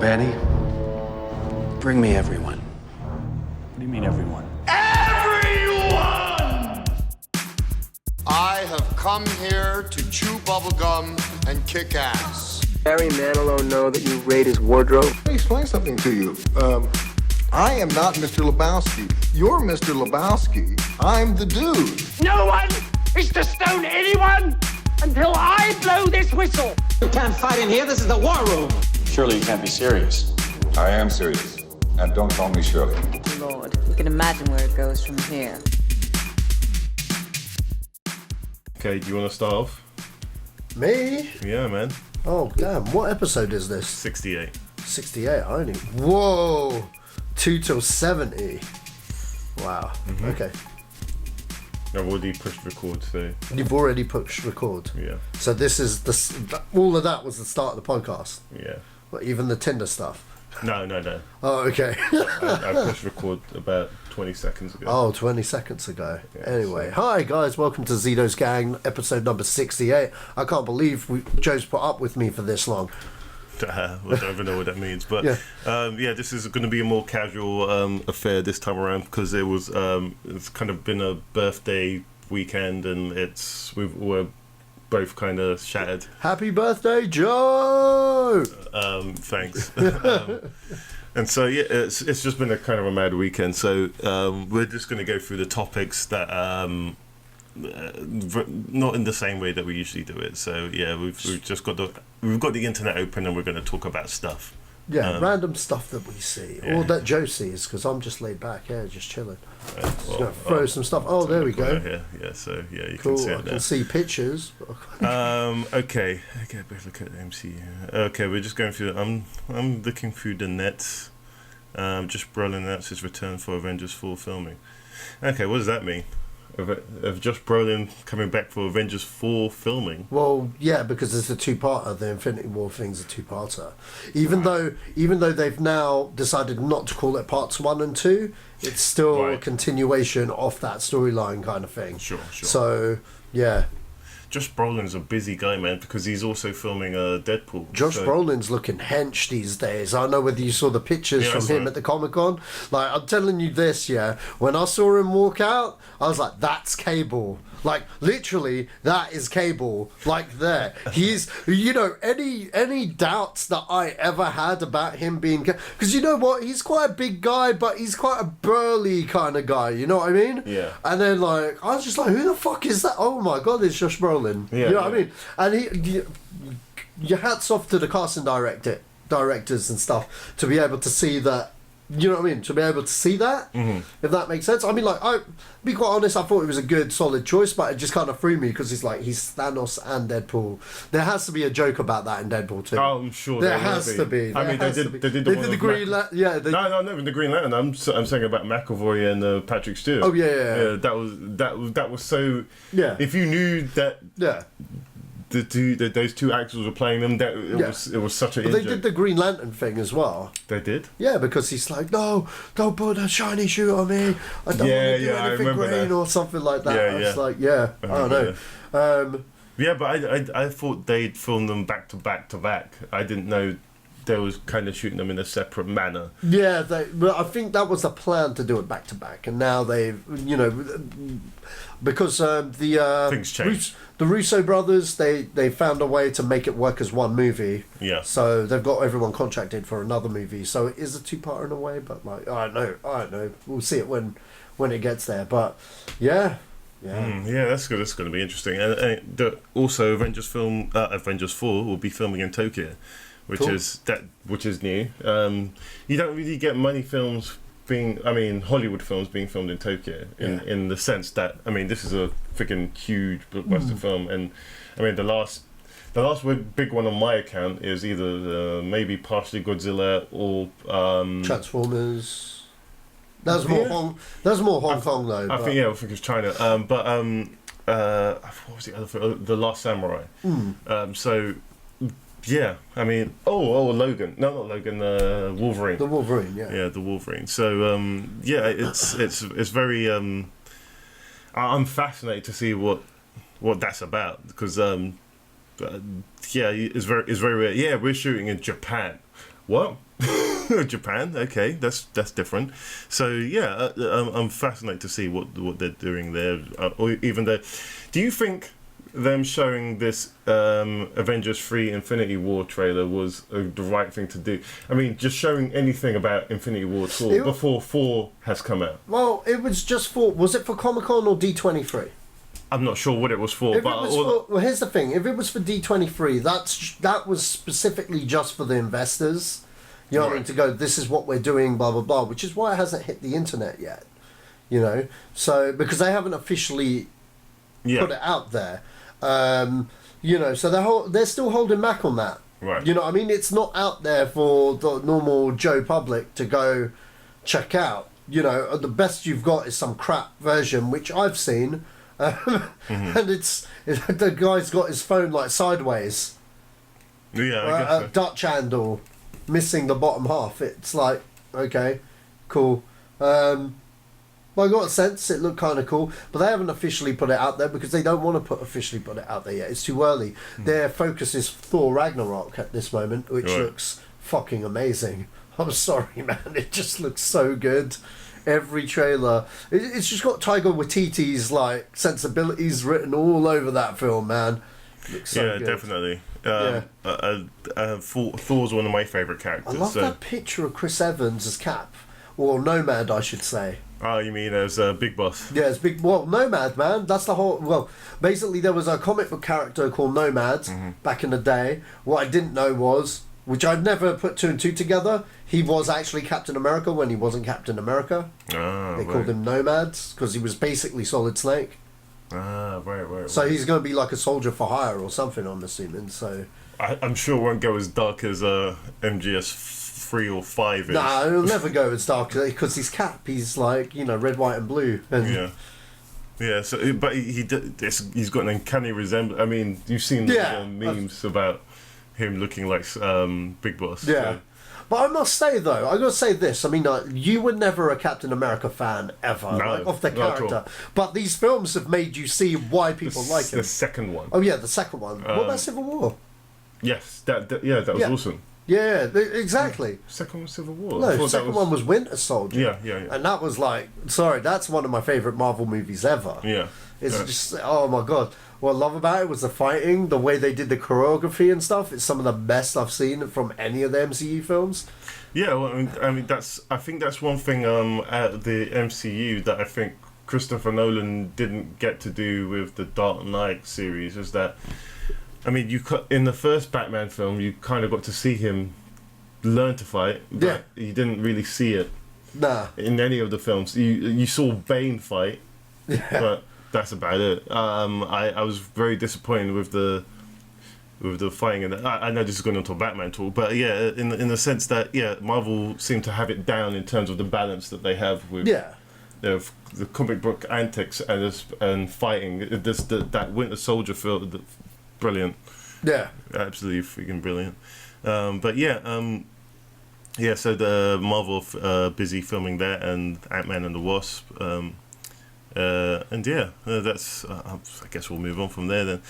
Benny, bring me everyone. What do you mean, everyone? Everyone! I have come here to chew bubblegum and kick ass. Barry Manilow know that you raid his wardrobe? Let me explain something to you. I am not Mr. Lebowski. You're Mr. Lebowski. I'm the dude. No one is to stone anyone until I blow this whistle. You can't fight in here. This is the war room. Surely you can't be serious. I am serious. And don't call me Shirley. Lord, you can imagine where it goes from here. Okay, do you want to start off? Me? Yeah, man. Oh, damn. What episode is this? 68. 68 only. Whoa. 2 till 70. Wow. Mm-hmm. Okay. I've already pushed record, so... You've already pushed record? Yeah. So this is all of that was the start of the podcast? Yeah. What, even the Tinder stuff? No. Oh, okay. I pushed record about 20 seconds ago. Oh, 20 seconds ago. Yeah, anyway, so. Hi guys, welcome to Zedos Gang, episode number 68. I can't believe Joe's put up with me for this long. I don't even know what that means, but yeah, this is going to be a more casual affair this time around because it was it's kind of been a birthday weekend and we're both kind of shattered. Happy birthday, Joe! Thanks. And so it's just been a kind of a mad weekend. So we're just going to go through the topics that not in the same way that we usually do it. So yeah, we've got the internet open and we're going to talk about stuff. Yeah, random stuff that we see or that Joe sees, because I'm just laid back here, just chilling. Just gonna throw some stuff. Oh, there we go. Yeah. So yeah, you cool. can see it I there. can see pictures. Okay, let's look at the MCU. Okay, we're just going through. I'm looking through the nets. Josh Brolin announced his return for Avengers 4 filming. Okay, what does that mean? Of Josh Brolin coming back for Avengers 4 filming? Well, yeah, because it's a two-parter. The Infinity War thing's a two-parter. Even though they've now decided not to call it parts 1 and 2, it's still a continuation of that storyline kind of thing. Sure. So, yeah. Josh Brolin's a busy guy, man, because he's also filming Deadpool. Josh Brolin's looking hench these days. I don't know whether you saw the pictures from him at the Comic-Con. Like, I'm telling you this, yeah. When I saw him walk out, I was like, that's Cable. Like, literally, that is Cable. Like, there. He's, any doubts that I ever had about him being... Because you know what? He's quite a big guy, but he's quite a burly kind of guy. You know what I mean? Yeah. And then, like, I was just like, who the fuck is that? Oh, my God, it's Josh Brolin. Yeah, you know what I mean? And your hats off to the casting directors and stuff to be able to see that. You know what I mean? To be able to see that, if that makes sense. I mean, like, I'll be quite honest, I thought it was a good, solid choice, but it just kind of threw me because he's Thanos and Deadpool. There has to be a joke about that in Deadpool too. Oh, I'm sure there has to be. I mean, they did the Green Lantern. Yeah. No, the Green Lantern. I'm saying about McAvoy and Patrick Stewart. Oh yeah. That was so. Yeah. If you knew that. Yeah. Those two actors were playing them. It was such a. But they did the Green Lantern thing as well. They did. Yeah, because he's like, no, don't put a shiny shoe on me. I don't want to do anything green or something like that. Yeah, It's like, I don't know. Yeah, but I thought they'd film them back to back to back. I didn't know they was kind of shooting them in a separate manner. Yeah, but I think that was the plan to do it back to back, and now they've, because things changed. The Russo brothers, they found a way to make it work as one movie. Yeah. So they've got everyone contracted for another movie. So it is a two-parter in a way, but like I don't know. We'll see it when it gets there. But yeah. That's good. That's going to be interesting. And also, Avengers 4 will be filming in Tokyo, which is new. You don't really get many films Hollywood films being filmed in Tokyo in the sense that this is a freaking huge blockbuster film, and the last big one on my account is either maybe partially Godzilla or Transformers. That's more Hong Kong though. I think it's China. What was the other film? The Last Samurai. Yeah, Logan. No, not Logan. Wolverine. The Wolverine, yeah. Yeah, the Wolverine. So, it's very. I'm fascinated to see what that's about because, it's very rare. Yeah, we're shooting in Japan. What? Japan. Okay, that's different. So yeah, I'm fascinated to see what they're doing there. Or even though, do you think them showing this Avengers 3 Infinity War trailer was the right thing to do? I mean, just showing anything about Infinity War at all before 4 has come out. Well, it was just for... Was it for Comic-Con or D23? I'm not sure what it was for. Well, here's the thing. If it was for D23, that was specifically just for the investors. You know what I mean? To go, this is what we're doing, blah, blah, blah. Which is why it hasn't hit the internet yet. You know? So, because they haven't officially put it out there. You know, so they're still holding back on that. Right. You know what I mean? It's not out there for the normal Joe public to go check out. You know, the best you've got is some crap version, which I've seen. And it's the guy's got his phone like sideways. Yeah, I guess so. Dutch handle, missing the bottom half. It's like, okay, cool. Well, I got a sense it looked kind of cool, but they haven't officially put it out there because they don't want to officially put it out there yet. It's too early. Their focus is Thor Ragnarok at this moment, which looks fucking amazing. I'm sorry, man. It just looks so good. Every trailer, it's just got Taika Waititi's like sensibilities written all over that film, man. Looks so good. Definitely. Thor's one of my favourite characters. I love that picture of Chris Evans as Cap, or Nomad, I should say. Oh, you mean as Big Boss? Yeah, it's Big. Well, Nomad, man. That's the whole. Well, basically, there was a comic book character called Nomad back in the day. What I didn't know was, which I'd never put 2 and 2 together, he was actually Captain America when he wasn't Captain America. They called him Nomads because he was basically Solid Snake. Right. So he's going to be like a soldier for hire or something, I'm assuming. So I'm sure it won't go as dark as MGS 3 or 5 is. Nah, it'll never go as dark because he's Cap. He's like, you know, red, white, and blue. And yeah. So, but he's got an uncanny resemblance. I mean, you've seen the memes about him looking like Big Boss. Yeah. So. But I must say, though, I got to say this. I mean, you were never a Captain America fan, ever, of the character. But these films have made you see why people like him. The second one. Oh, yeah, the second one. What about Civil War? Yes, that was awesome. Yeah, exactly. Second one, Civil War. No, the second one was Winter Soldier. Yeah. And that was like, that's one of my favourite Marvel movies ever. Yeah. It's just, oh my God. What I love about it was the fighting, the way they did the choreography and stuff. It's some of the best I've seen from any of the MCU films. Yeah, well, I mean I think that's one thing at the MCU that I think Christopher Nolan didn't get to do with the Dark Knight series, is that, I mean, in the first Batman film, you kind of got to see him learn to fight. But you didn't really see it. In any of the films. You saw Bane fight, but that's about it. I was very disappointed with the fighting, and I know this is going on to Batman talk, but yeah, in the sense that Marvel seem to have it down in terms of the balance that they have with the comic book antics and fighting. That Winter Soldier film, brilliant. Yeah, absolutely freaking brilliant. But so the Marvel busy filming that and Ant-Man and the Wasp. That's. I guess we'll move on from there then.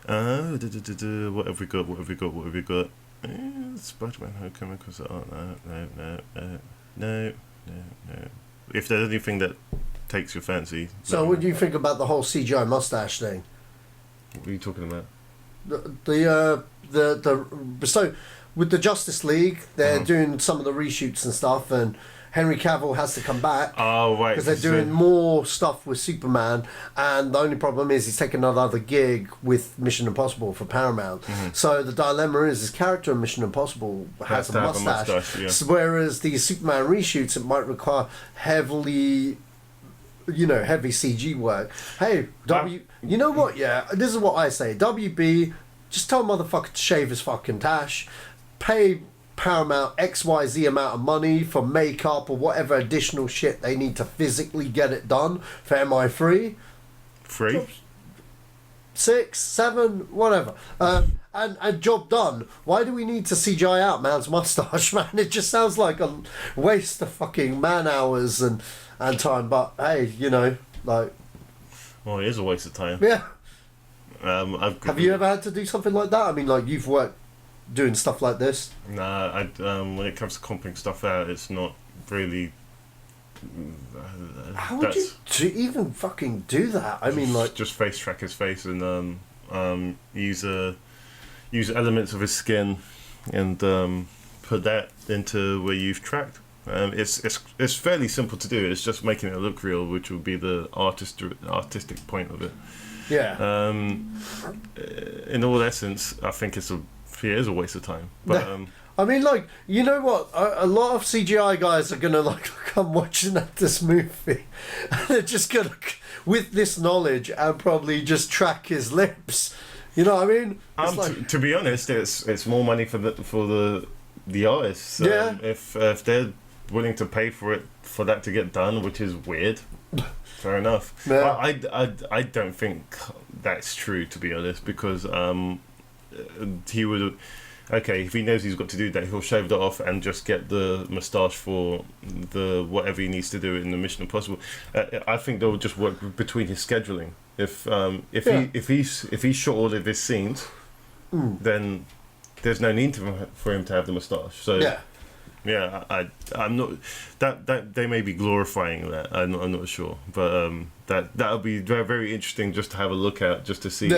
What have we got? Spider-Man Homecoming. No. If there's anything that takes your fancy. So, what do you think about the whole CGI mustache thing? What are you talking about? So with the Justice League, they're doing some of the reshoots and stuff, and Henry Cavill has to come back. Oh, right. Because they're doing more stuff with Superman, and the only problem is he's taking another gig with Mission Impossible for Paramount. So the dilemma is his character in Mission Impossible has a mustache. So whereas the Superman reshoots, it might require heavy CG work. Hey, you know what? Yeah, this is what I say. WB, just tell motherfucker to shave his fucking tash. Pay Paramount XYZ amount of money for makeup or whatever additional shit they need to physically get it done for MI3. 6, 7, whatever. And job done. Why do we need to CGI out man's mustache, man? It just sounds like a waste of fucking man hours and time. But hey, you know, like. Well, it is a waste of time. Yeah. Have you ever had to do something like that? I mean, like, you've worked doing stuff like this? Nah, when it comes to comping stuff out, it's not really. How would you even fucking do that? I mean, like, just face track his face and use elements of his skin and put that into where you've tracked. It's fairly simple to do. It's just making it look real, which would be the artistic point of it. Yeah. In all essence, I think it is a waste of time. But I mean, like, you know what? A lot of CGI guys are gonna like come watching this movie, and they're just gonna, with this knowledge, and probably just track his lips. You know what I mean? To be honest, it's more money for the artists. Yeah. If they're willing to pay for that to get done, which is weird. Fair enough. Yeah. I don't think that's true, to be honest, because he would. Okay, if he knows he's got to do that, he'll shave that off and just get the moustache for the whatever he needs to do in the Mission Impossible. I think they'll just work between his scheduling. If he shot all of his scenes, then there's no need for him to have the moustache. So yeah, I'm not that they may be glorifying that. I'm not sure, but that'll be very, very interesting just to have a look at, just to see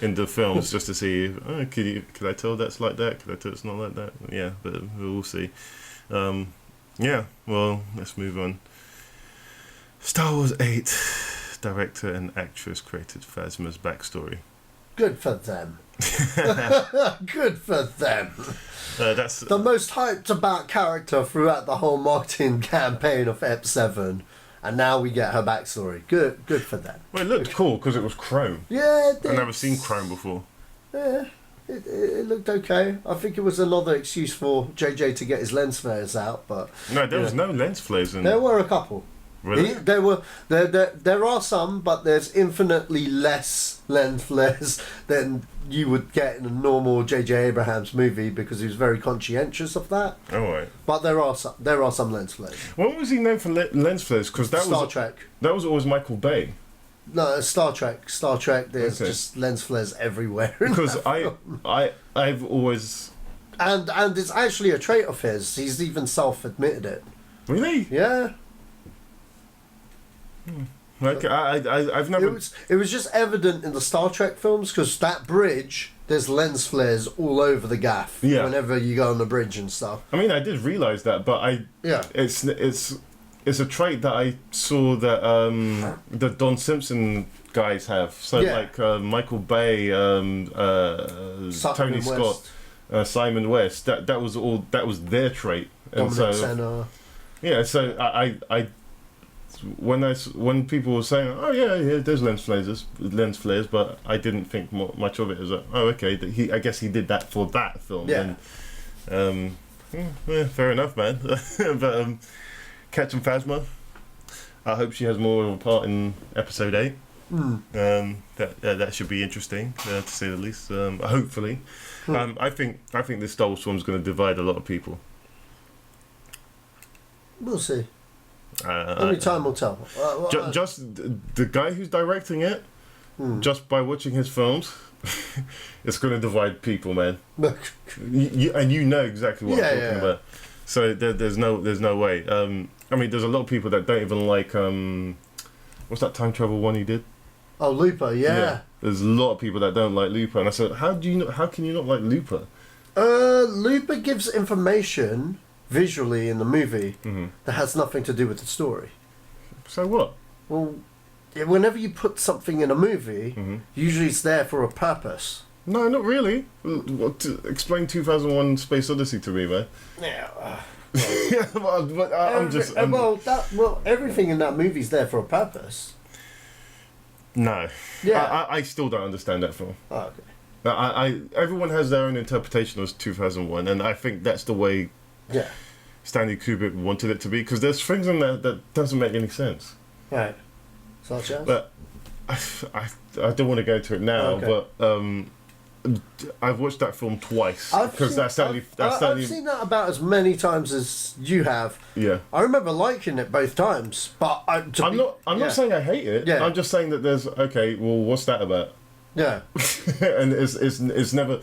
in the films, just to see. Could I tell that's like that? Could I tell it's not like that? Yeah, but we'll see. Yeah, well, let's move on. Star Wars 8 director and actress created Phasma's backstory. Good for them. Good for them. That's the most hyped about character throughout the whole marketing campaign of Ep7, and now we get her backstory. Good for them. Well, it looked cool because it was chrome. Yeah, it did. I've never seen chrome before. Yeah, it looked okay. I think it was another excuse for JJ to get his lens flares out, but no, there was no lens flares in. There were a couple. Really? There are some, but there's infinitely less lens flares than you would get in a normal J.J. Abrams movie, because he was very conscientious of that. Oh, right. But there are some lens flares. When was he known for lens flares? Because that Star was Trek. That was always Michael Bay. No, it's Star Trek. Star Trek. There's just lens flares everywhere. Because I've always and it's actually a trait of his. He's even self-admitted it. Really? Yeah. Like I've never. It was just evident in the Star Trek films, because that bridge, there's lens flares all over the gaff. Yeah. Whenever you go on the bridge and stuff. I mean, I did realise that, but it's a trait that I saw that the Don Simpson guys have. So like Michael Bay, Tony Scott, Simon West. That was their trait. And Dominic Senna. Yeah, so I when people were saying, oh yeah, there's lens flares, but I didn't think much of it as okay, I guess he did that for that film. Yeah. And, yeah, fair enough, man. But Captain Phasma, I hope she has more of a part in episode 8. That should be interesting, to say the least. Hopefully, I think this Star Wars film is going to divide a lot of people. We'll see. Only time will tell. Just the guy who's directing it, just by watching his films, it's going to divide people, man. you know exactly what I'm talking about. So there's no way. I mean, there's a lot of people that don't even like what's that time travel one he did? Oh, Looper, yeah. There's a lot of people that don't like Looper, and I said, how can you not like Looper? Looper gives information visually in the movie that has nothing to do with the story. So what? Well, whenever you put something in a movie, usually it's there for a purpose. No, not really. Explain 2001 Space Odyssey to me, man. Yeah. Everything in that movie's there for a purpose. No. Yeah. I still don't understand that film. Oh, okay. Everyone has their own interpretation of 2001, and I think that's the way Stanley Kubrick wanted it to be, because there's things in there that doesn't make any sense. Right. Such as? But I don't want to go into it now, but I've watched that film twice, because I've seen that about as many times as you have. Yeah. I remember liking it both times, but I'm not saying I hate it. Yeah. I'm just saying that there's well, what's that about? Yeah. And it's never.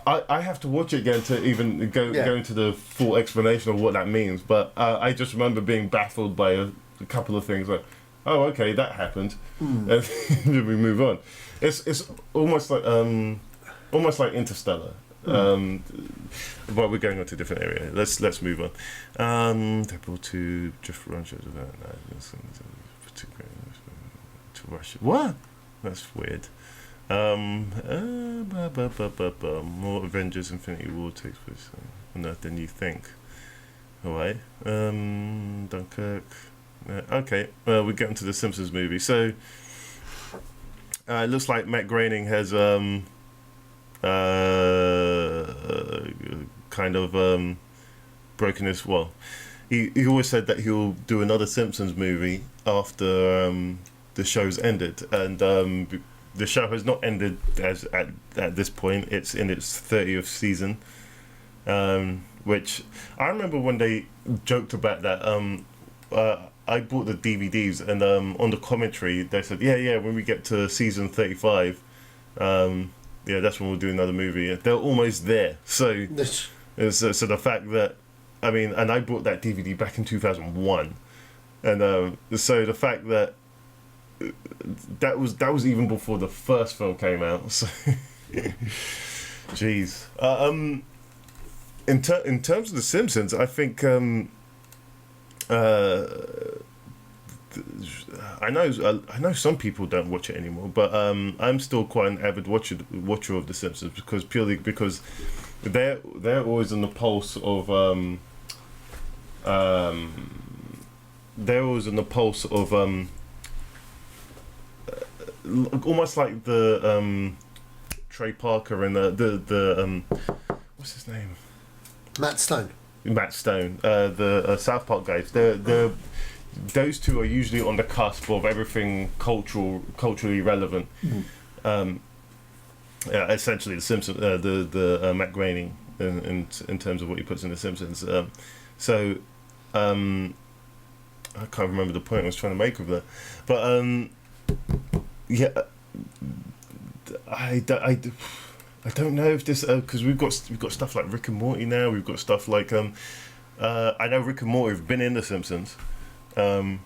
I have to watch it again to even go into the full explanation of what that means. But I just remember being baffled by a couple of things like, oh, okay, that happened, and then we move on. It's almost like Interstellar. But we're going on to a different area. Let's move on. Deadpool 2, just run shows of that. To Russia. What? That's weird. More Avengers Infinity War takes place on Earth than you think. Alright. Dunkirk. Okay, we get into the Simpsons movie. So, it looks like Matt Groening has kind of broken his... Well, he always said that he'll do another Simpsons movie after the show's ended. And the show has not ended at this point. It's in its 30th season. Which, I remember when they joked about that... I bought the DVDs, and on the commentary they said, yeah, when we get to season 35, that's when we'll do another movie. They're almost there. So the fact that, I mean, and I bought that DVD back in 2001, and so the fact that that was even before the first film came out. So, jeez. In terms of the Simpsons, I think. I know some people don't watch it anymore, but I'm still quite an avid watcher of the Simpsons because they're always on the pulse of almost like the Trey Parker and the what's his name? Matt Stone, the South Park guys. Those two are usually on the cusp of everything culturally relevant. Essentially, the Simpsons, the Matt Groening, in terms of what he puts in the Simpsons. I can't remember the point I was trying to make of that, but I don't know if this because we've got stuff like Rick and Morty now. We've got stuff like I know Rick and Morty have been in the Simpsons. And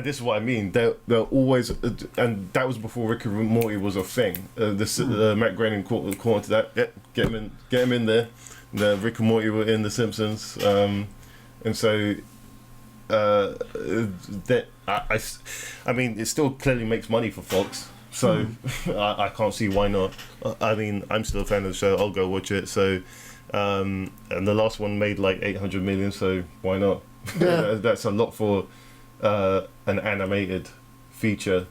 this is what I mean. They're always, and that was before Rick and Morty was a thing. Matt Groening caught onto that. Yeah, get him in there. The Rick and Morty were in the Simpsons, and so that I mean, it still clearly makes money for Fox. So I can't see why not. I mean, I'm still a fan of the show. I'll go watch it. So, and the last one made like 800 million. So why not? Yeah. That's a lot for an animated feature,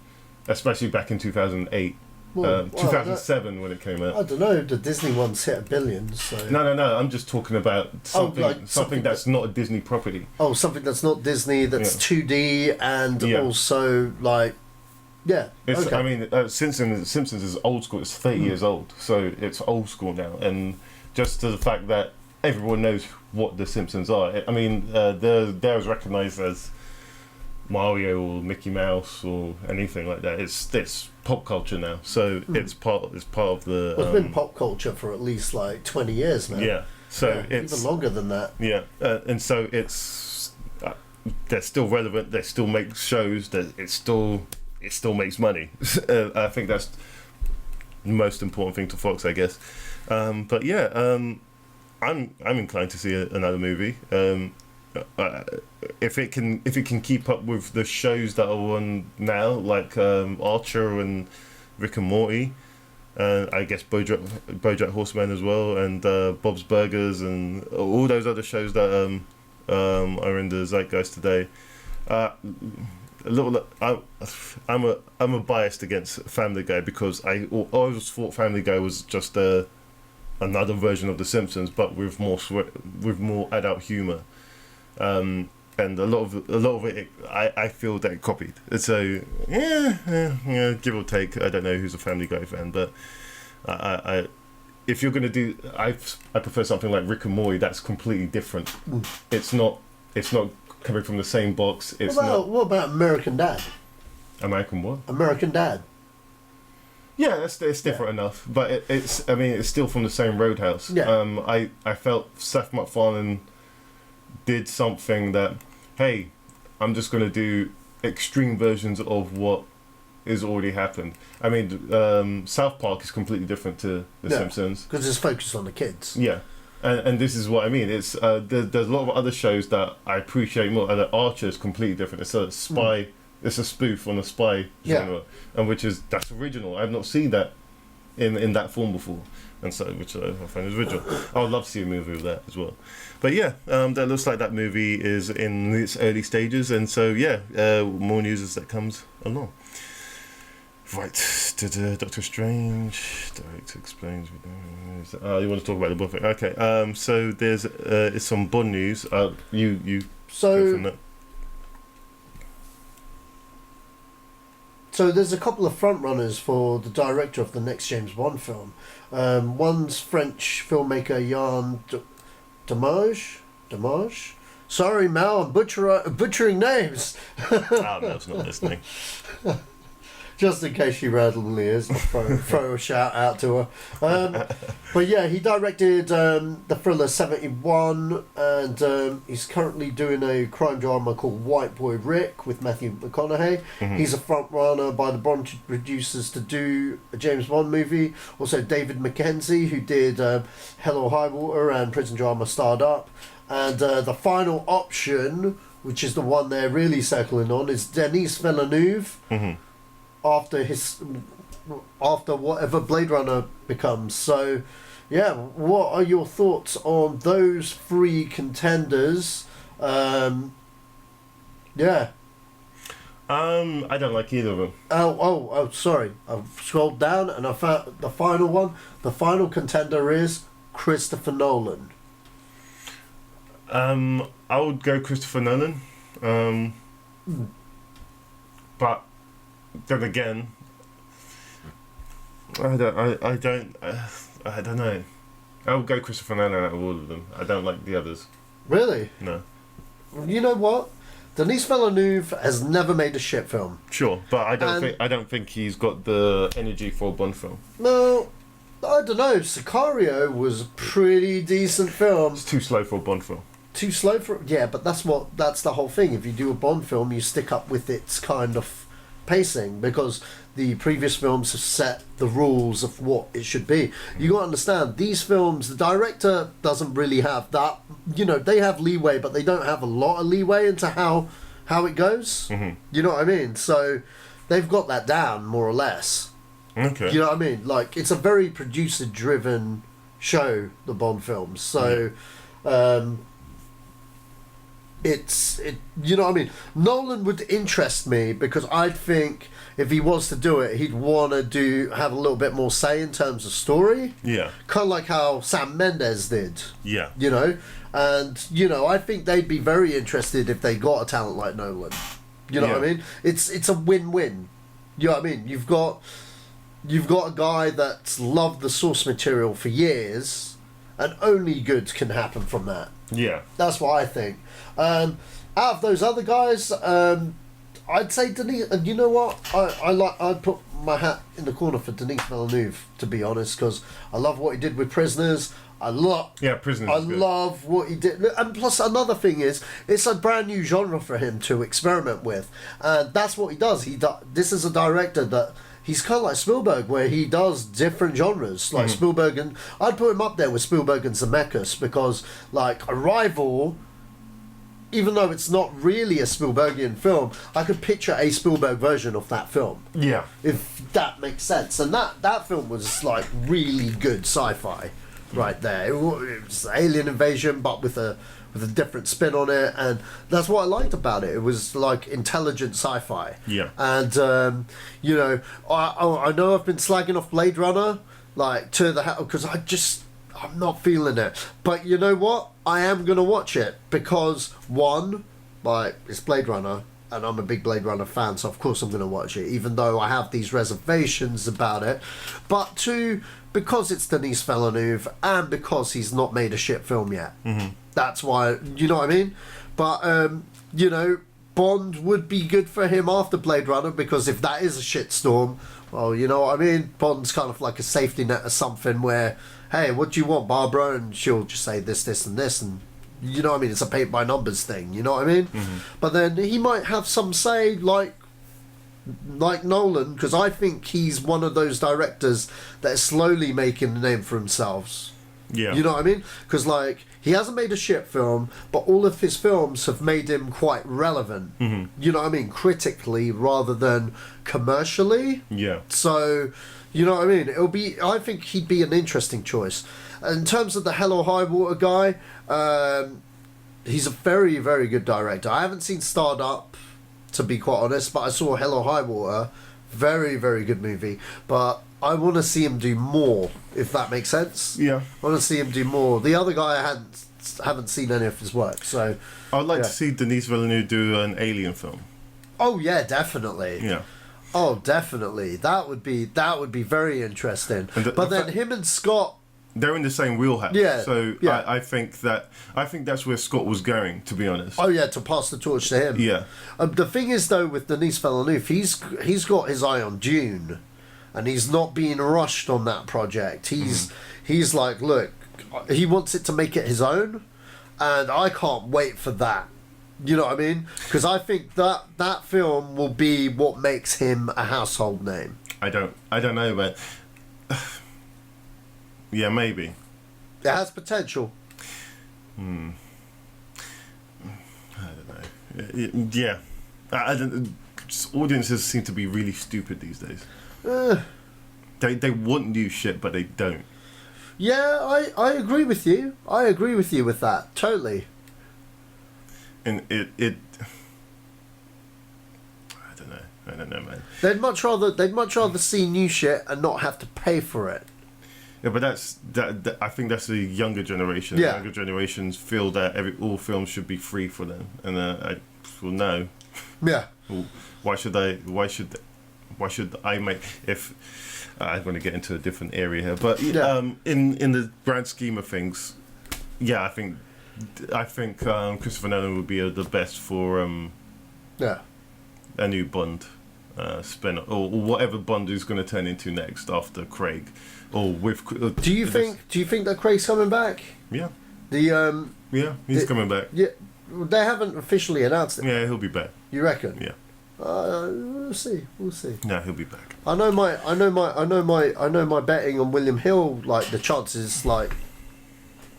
especially back in 2008. 2007 when it came out. I don't know. The Disney ones hit $1 billion. So no. I'm just talking about something that's not a Disney property. Oh, something that's not Disney. That's 2D and also like. Yeah. It's, okay. I mean, Simpsons is old school. It's 30 years old, so it's old school now. And just to the fact that everyone knows what the Simpsons are. I mean, they're as recognised as Mario or Mickey Mouse or anything like that. It's pop culture now, so it's part of the. Well, it's been pop culture for at least like 20 years now. Yeah, so it's even longer than that. Yeah, and so it's they're still relevant. They still make shows. That it still makes money. I think that's the most important thing to Fox, I guess. But yeah, I'm inclined to see another movie. If it can keep up with the shows that are on now, like Archer and Rick and Morty, I guess BoJack Horseman as well, and Bob's Burgers and all those other shows that are in the zeitgeist today. I'm a biased against Family Guy because I always thought Family Guy was just another version of The Simpsons, but with more adult humor. And a lot of it, I feel that it copied. So yeah, give or take. I don't know who's a Family Guy fan, but I if you're gonna do, I prefer something like Rick and Morty. That's completely different. It's not coming from the same box. What about American Dad? American what? American Dad. Yeah, it's different enough, but it's still from the same Roadhouse. Yeah. I felt Seth MacFarlane did something that, hey, I'm just going to do extreme versions of what is already happened. I mean, South Park is completely different to The Simpsons. Because it's focused on the kids. Yeah. And this is what I mean. It's there's a lot of other shows that I appreciate more. And Archer is completely different. It's a spy. It's a spoof on a spy genre, and that's original. I've not seen that in that form before, and so which I find is original. I would love to see a movie of that as well. But yeah, that looks like that movie is in its early stages, and so more news as that comes along. Right, Doctor Strange. Director explains. You want to talk about the book? Okay. So there's some Bond news. You. So there's a couple of frontrunners for the director of the next James Bond film. One's French filmmaker Yann Damage. Sorry, Mel, I'm butchering names. Mel's not listening. Just in case she randomly is, I'll throw a shout out to her. But yeah, he directed the thriller 71, and he's currently doing a crime drama called White Boy Rick with Matthew McConaughey. He's a front runner by the Bond producers to do a James Bond movie. Also David Mackenzie, who did Hell or High Water and prison drama Starred Up. And the final option, which is the one they're really circling on, is Denis Villeneuve. After whatever Blade Runner becomes. So, yeah, what are your thoughts on those three contenders? I don't like either of them. Oh, sorry. I've scrolled down and I found the final one. The final contender is Christopher Nolan. I would go Christopher Nolan. But then again, I don't know. I would go Christopher Nolan out of all of them. I don't like the others. Really? No. You know what? Denis Villeneuve has never made a shit film. Sure, but I don't think he's got the energy for a Bond film. No, I don't know. Sicario was a pretty decent film. It's too slow for a Bond film. Too slow for but that's the whole thing. If you do a Bond film, you stick up with its kind of pacing, because the previous films have set the rules of what it should be. You got to understand, these films, the director doesn't really have that. They have leeway, but they don't have a lot of leeway into how it goes. You know what I mean? So they've got that down more or less. Okay. You know what I mean? Like, it's a very producer driven show, the Bond films. So you know what I mean? Nolan would interest me, because I think if he was to do it, he'd want to have a little bit more say in terms of story. Yeah. Kind of like how Sam Mendes did. Yeah. And, I think they'd be very interested if they got a talent like Nolan. You know what I mean? It's a win-win. You know what I mean? You've got a guy that's loved the source material for years, and only good can happen from that. Yeah. That's what I think. Out of those other guys, I'd say Denis. And you know what? I'd put my hat in the corner for Denis Villeneuve, to be honest, because I love what he did with Prisoners. Prisoners. I love what he did, and plus another thing is, it's a brand new genre for him to experiment with, and that's what he does. This is a director that. He's kind of like Spielberg, where he does different genres, like Spielberg, and I'd put him up there with Spielberg and Zemeckis, because, like, Arrival, even though it's not really a Spielbergian film, I could picture a Spielberg version of that film. Yeah. If that makes sense. And that film was, like, really good sci-fi right there. It was alien invasion, but with a different spin on it, and that's what I liked about it. It was like intelligent sci-fi. Yeah. And I know I've been slagging off Blade Runner, like, to the hell, because I'm not feeling it. But you know what? I am gonna watch it, because one, like, it's Blade Runner, and I'm a big Blade Runner fan, so of course I'm gonna watch it, even though I have these reservations about it. But two, because it's Denis Villeneuve, and because he's not made a shit film yet. That's why, you know what I mean? But, Bond would be good for him after Blade Runner, because if that is a shitstorm, Oh, you know what I mean? Bond's kind of like a safety net or something where, hey, what do you want, Barbara? And she'll just say this, this, and this, and you know what I mean? It's a paint by numbers thing, you know what I mean? But then he might have some say, like Nolan, because I think he's one of those directors that is slowly making a name for himself. Yeah. You know what I mean? Because, like, he hasn't made a shit film, but all of his films have made him quite relevant. You know what I mean? Critically rather than commercially. Yeah. So, you know what I mean? I think he'd be an interesting choice. In terms of the Hell or High Water guy, he's a very, very good director. I haven't seen Starred Up, to be quite honest, but I saw Hell or High Water. Very, very good movie. But I want to see him do more, if that makes sense. Yeah. I want to see him do more. The other guy, I haven't seen any of his work, so... I'd like to see Denis Villeneuve do an Alien film. Oh, yeah, definitely. Yeah. Oh, definitely. That would be very interesting. But then him and Scott... They're in the same wheelhouse. Yeah. So yeah. I think that's where Scott was going, to be honest. Oh, yeah, to pass the torch to him. Yeah. The thing is, though, with Denis Villeneuve, he's got his eye on Dune. And he's not being rushed on that project. He's like, look, he wants it to make it his own, and I can't wait for that. You know what I mean? Because I think that film will be what makes him a household name. I don't know, man. Yeah, maybe. It has potential. I don't know. Yeah, I don't. Audiences seem to be really stupid these days. They want new shit, but they don't. Yeah, I agree with you. I agree with you with that. Totally. And it I don't know, man. They'd much rather see new shit and not have to pay for it. Yeah, but that I think that's the younger generation. Yeah. The younger generations feel that all films should be free for them, and no. Yeah. Well, why should I make if I'm going to get into a different area here, but in the grand scheme of things, yeah, I think Christopher Nolan would be the best for a new Bond spin or whatever Bond is going to turn into next after Craig or with. Do you think that Craig's coming back? Yeah. He's coming back. Yeah, they haven't officially announced it. Yeah, he'll be back. You reckon? Yeah. We'll see. No, he'll be back. I know my betting on William Hill. Like the chances, like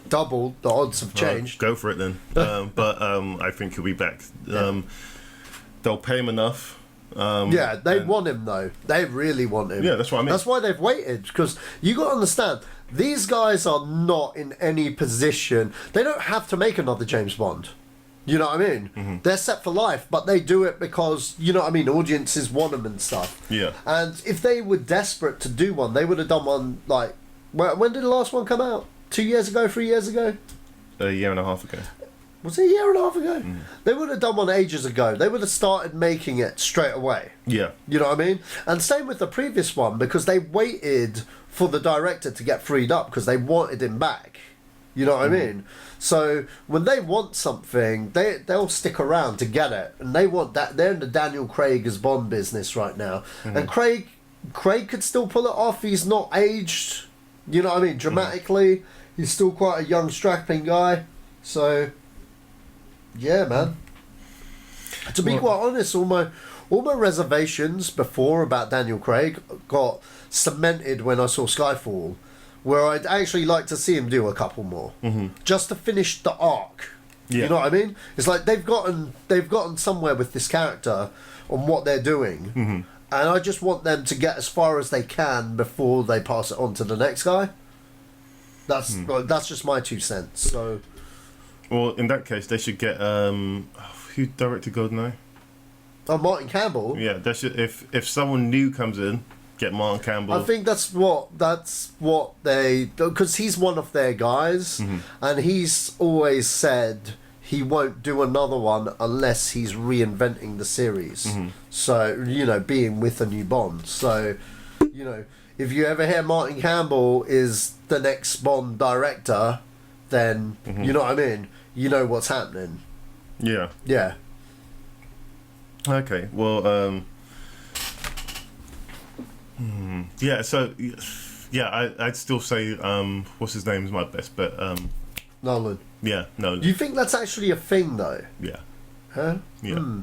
doubled. The odds have changed. Go for it then. But I think he'll be back. They'll pay him enough. They want him though. They really want him. Yeah, that's what I mean. That's why they've waited, because you got to understand, these guys are not in any position. They don't have to make another James Bond. You know what I mean? Mm-hmm. They're set for life, but they do it because, you know what I mean, audiences want them and stuff. Yeah. And if they were desperate to do one, they would have done one, like, when did the last one come out? 2 years ago, 3 years ago? A year and a half ago. Was it a year and a half ago? Mm. They would have done one ages ago. They would have started making it straight away. Yeah. You know what I mean? And same with the previous one, because they waited for the director to get freed up because they wanted him back. You know what I mean? So when they want something, they'll stick around to get it, and they want that. They're in the Daniel Craig as Bond business right now, and Craig could still pull it off. He's not aged, you know what I mean, dramatically. He's still quite a young, strapping guy. So yeah, man. To be quite honest, all my reservations before about Daniel Craig got cemented when I saw Skyfall, where I'd actually like to see him do a couple more, just to finish the arc. Yeah. You know what I mean? It's like they've gotten somewhere with this character on what they're doing, and I just want them to get as far as they can before they pass it on to the next guy. That's just my 2 cents. So, well, in that case, they should get who directed GoldenEye? Oh, Martin Campbell. Yeah, they should. If someone new comes in. Get Martin Campbell. I think that's what they, because he's one of their guys, and he's always said he won't do another one unless he's reinventing the series. So, you know, being with a new Bond. So, you know, if you ever hear Martin Campbell is the next Bond director, then you know what I mean. You know what's happening. Yeah. Yeah, so yeah, I'd still say what's his name is my best bet. Nolan. Yeah, Nolan. Do you think that's actually a thing though? Yeah. Huh? Yeah.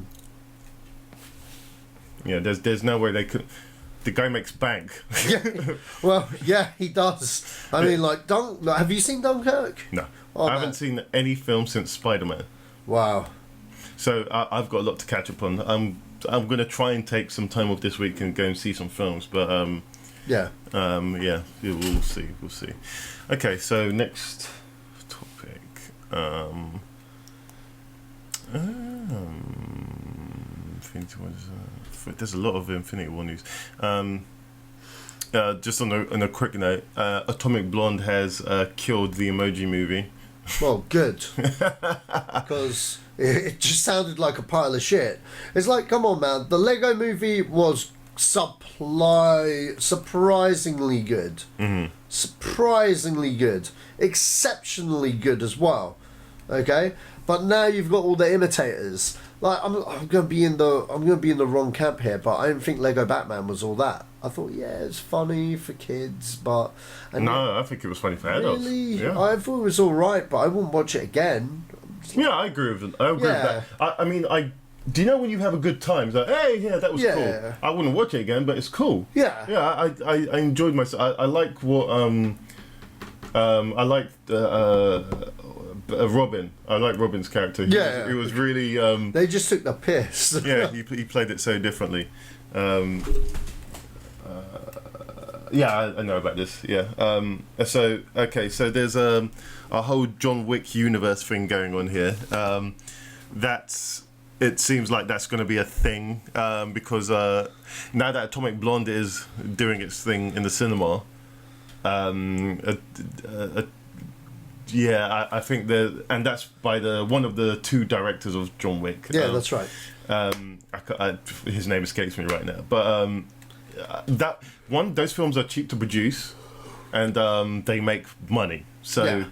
Yeah, there's no way they could. The guy makes bank. Well, yeah, he does. I mean, like, have you seen Dunkirk? No, Oh, I haven't seen any film since Spider-Man. Wow. So I've got a lot to catch up on. I'm gonna try and take some time off this week and go and see some films, but yeah, we'll see. Okay, so next topic. Infinity War. There's a lot of Infinity War news. Just on a quick note, Atomic Blonde has killed the Emoji Movie. Well, good. Because it just sounded like a pile of shit. It's like, come on, man. The Lego Movie was surprisingly good. Mm-hmm. Surprisingly good. Exceptionally good as well. Okay? But now you've got all the imitators. Like, I'm gonna be in the wrong camp here, but I don't think Lego Batman was all that. I thought, yeah, it's funny for kids, but I think it was funny for adults. Really, yeah. I thought it was all right, but I wouldn't watch it again. Yeah, I agree with that. I mean, do you know when you have a good time? It's like, hey, yeah, that was cool. I wouldn't watch it again, but it's cool. Yeah, yeah. I enjoyed myself. I like what I liked Robin. I like Robin's character. He was really. They just took the piss. Yeah, he played it so differently. Yeah, I know about this. Yeah. So there's a whole John Wick universe thing going on here. It seems like that's going to be a thing because now that Atomic Blonde is doing its thing in the cinema. I think and that's by one of the two directors of John Wick. Yeah, that's right. His name escapes me right now, but those films are cheap to produce, and they make money. So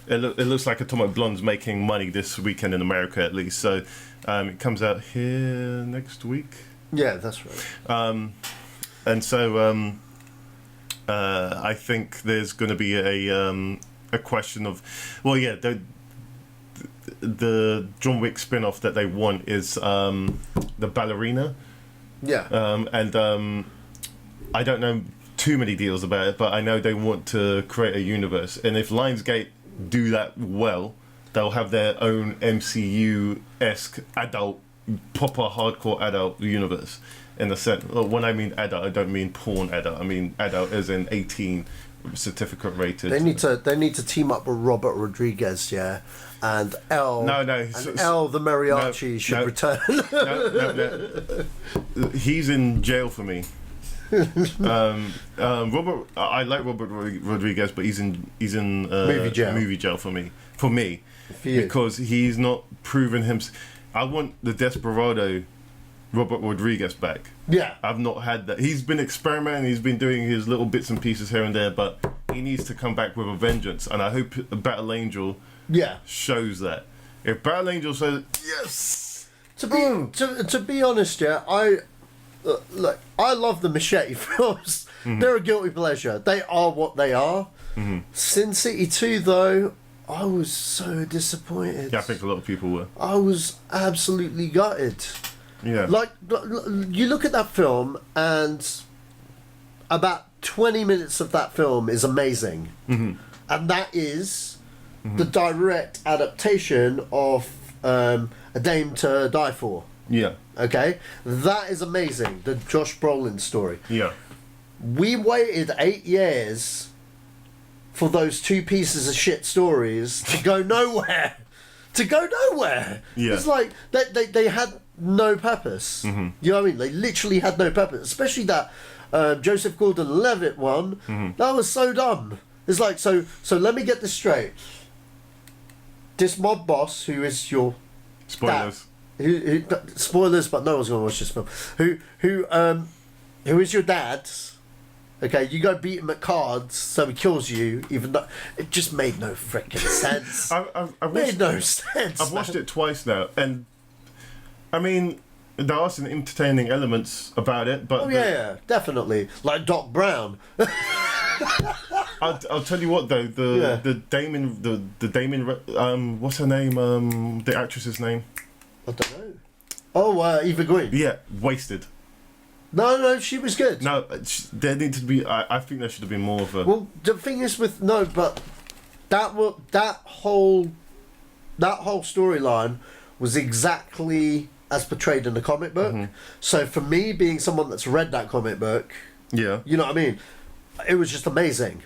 it looks like Atomic Blonde's making money this weekend in America at least. So it comes out here next week. Yeah, that's right. And so I think there's going to be a question of, the John Wick spin-off that they want is the ballerina. Yeah. I don't know too many deals about it, but I know they want to create a universe, and if Lionsgate do that well, they'll have their own MCU-esque adult, proper hardcore adult universe. In a sense, when I mean adult, I don't mean porn adult. I mean adult as in 18, certificate rated. They need to team up with Robert Rodriguez, and El. No, El the mariachi should return. No. He's in jail for me. Robert, I like Robert Rodriguez, but he's in movie jail for me. For you. Because he's not proven him. I want the Desperado Robert Rodriguez back. Yeah. I've not had that. He's been experimenting, he's been doing his little bits and pieces here and there, but he needs to come back with a vengeance, and I hope Battle Angel shows that. If Battle Angel says yes. To be honest, I love the Machete films. Mm-hmm. They're a guilty pleasure. They are what they are. Mm-hmm. Sin City 2 though, I was so disappointed. Yeah, I think a lot of people were. I was absolutely gutted. Yeah. Like, you look at that film, and about 20 minutes of that film is amazing. Mm-hmm. And that is the direct adaptation of A Dame to Die For. Yeah. Okay? That is amazing. The Josh Brolin story. Yeah. We waited 8 years for those two pieces of shit stories to go nowhere. Yeah. It's like they had no purpose. Mm-hmm. You know what I mean? They literally had no purpose. Especially that Joseph Gordon-Levitt one. Mm-hmm. That was so dumb. It's like, so let me get this straight. This mob boss, who is your spoilers, who spoilers, but no one's gonna watch this film. Who is your dad? Okay, you go beat him at cards, so he kills you, even though it just made no freaking sense. Made no sense. I've watched it twice now, and I mean, there are some entertaining elements about it, but yeah, definitely. Like Doc Brown. I'll tell you what though, the Damon, what's her name? The actress's name? I don't know. Oh, Eva Green. Yeah, wasted. No, she was good. No, there needed to be. I think there should have been more of a. Well, the thing is with but that whole storyline was exactly as portrayed in the comic book. Mm-hmm. So for me, being someone that's read that comic book, yeah, you know what I mean. It was just amazing.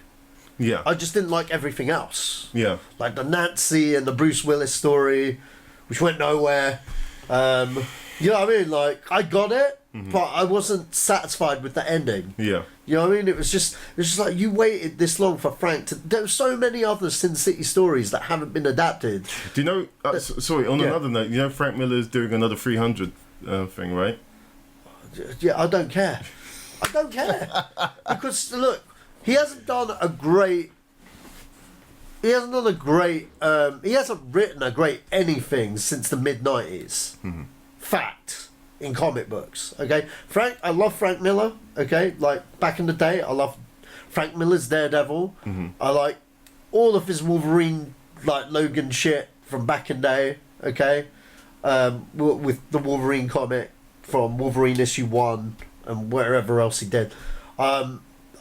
Yeah. I just didn't like everything else. Yeah. Like the Nancy and the Bruce Willis story, which went nowhere. You know what I mean? Like, I got it, but I wasn't satisfied with the ending. Yeah. You know what I mean? It was just like, you waited this long for Frank to... There were so many other Sin City stories that haven't been adapted. Do you know... sorry, on another note, you know Frank Miller's doing another 300 thing, right? Yeah, I don't care. I don't care. Because, look, he hasn't done a great... He hasn't written a great anything since the mid-90s. Mm-hmm. Fact. In comic books, okay? I love Frank Miller, okay? Like, back in the day, I love Frank Miller's Daredevil. Mm-hmm. I like all of his Wolverine, like, Logan shit from back in the day, okay? With the Wolverine comic from Wolverine issue 1 and wherever else he did.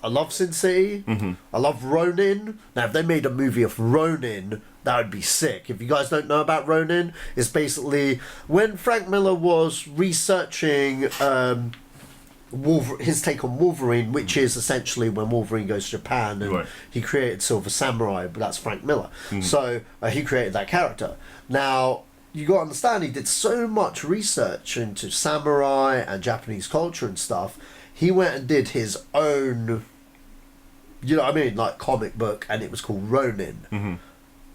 I love Sin City. Mm-hmm. I love Ronin. Now, if they made a movie of Ronin, that would be sick. If you guys don't know about Ronin, it's basically when Frank Miller was researching his take on Wolverine, which is essentially when Wolverine goes to Japan and he created Silver Samurai, but that's Frank Miller. Mm-hmm. So he created that character. Now, you got to understand, he did so much research into samurai and Japanese culture and stuff. He went and did his own, you know what I mean, like comic book, and it was called Ronin. Mm-hmm.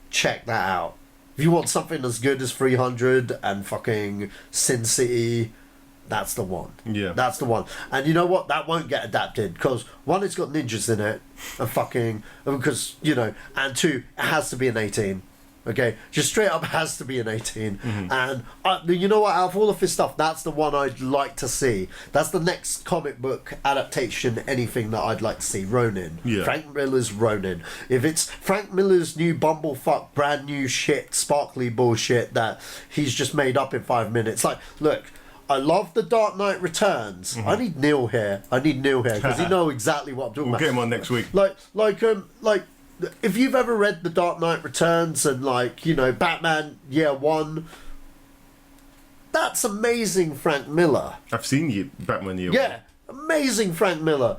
Check that out. If you want something as good as 300 and fucking Sin City, that's the one. Yeah. That's the one. And you know what? That won't get adapted because one, it's got ninjas in it, because, you know, and two, it has to be an 18. Okay, just straight up has to be an 18. Mm-hmm. And you know what, out of all of his stuff, that's the one I'd like to see. That's the next comic book adaptation, anything that I'd like to see. Ronin. Yeah. Frank Miller's Ronin. If it's Frank Miller's new bumblefuck, brand new shit, sparkly bullshit that he's just made up in 5 minutes. Like, look, I love The Dark Knight Returns. Mm-hmm. I need Neil here because he knows exactly what I'm talking about. We'll get him on next week. Like, if you've ever read The Dark Knight Returns and, like, you know, Batman Year One, that's amazing Frank Miller. I've seen Batman Year One. Yeah, amazing Frank Miller.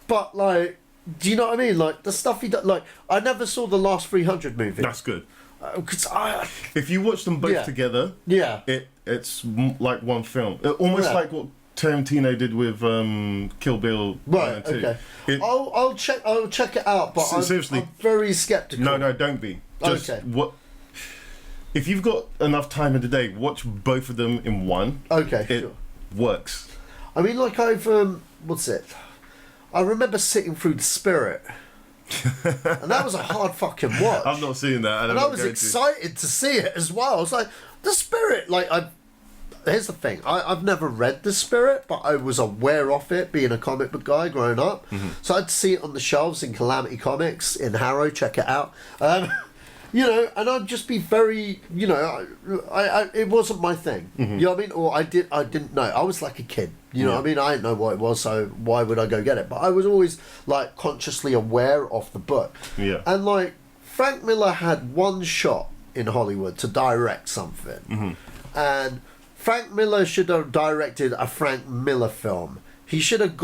But, like, do you know what I mean? Like, the stuff he does, like, I never saw the last 300 movie. That's good. Because if you watch them both together, it's like one film. Almost like what Tarantino did with Kill Bill. Right. Okay. I'll check it out. But seriously, I'm very skeptical. No, don't be. Just what? If you've got enough time in the day, watch both of them in one. Okay. It works. I mean, like I've what's it? I remember sitting through The Spirit. And that was a hard fucking watch. I've not seen that, and I was excited to see it as well. I was like, The Spirit. Like, here's the thing. I've never read The Spirit, but I was aware of it, being a comic book guy growing up. Mm-hmm. So I'd see it on the shelves in Calamity Comics in Harrow. Check it out. You know, and I'd just be very, you know, I it wasn't my thing. Mm-hmm. You know what I mean? Or I didn't know. I was like a kid. You know what I mean? I didn't know what it was, so why would I go get it? But I was always, like, consciously aware of the book. Yeah. And, like, Frank Miller had one shot in Hollywood to direct something. Mm-hmm. And Frank Miller should have directed a Frank Miller film. He should have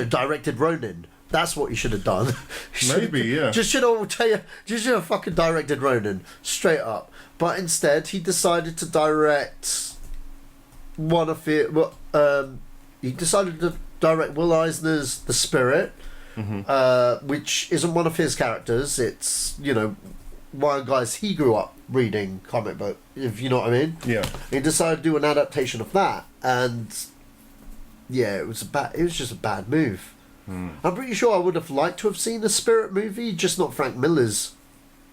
directed Ronin. That's what he should have done. Maybe, yeah. Just should have fucking directed Ronin straight up. But instead, he decided to direct one of it. He decided to direct Will Eisner's The Spirit, mm-hmm. Which isn't one of his characters. It's, you know, one of the guys he grew up reading comic book, if you know what I mean. Yeah. He decided to do an adaptation of that, and yeah, it was just a bad move. I'm pretty sure I would have liked to have seen the Spirit movie, just not Frank Miller's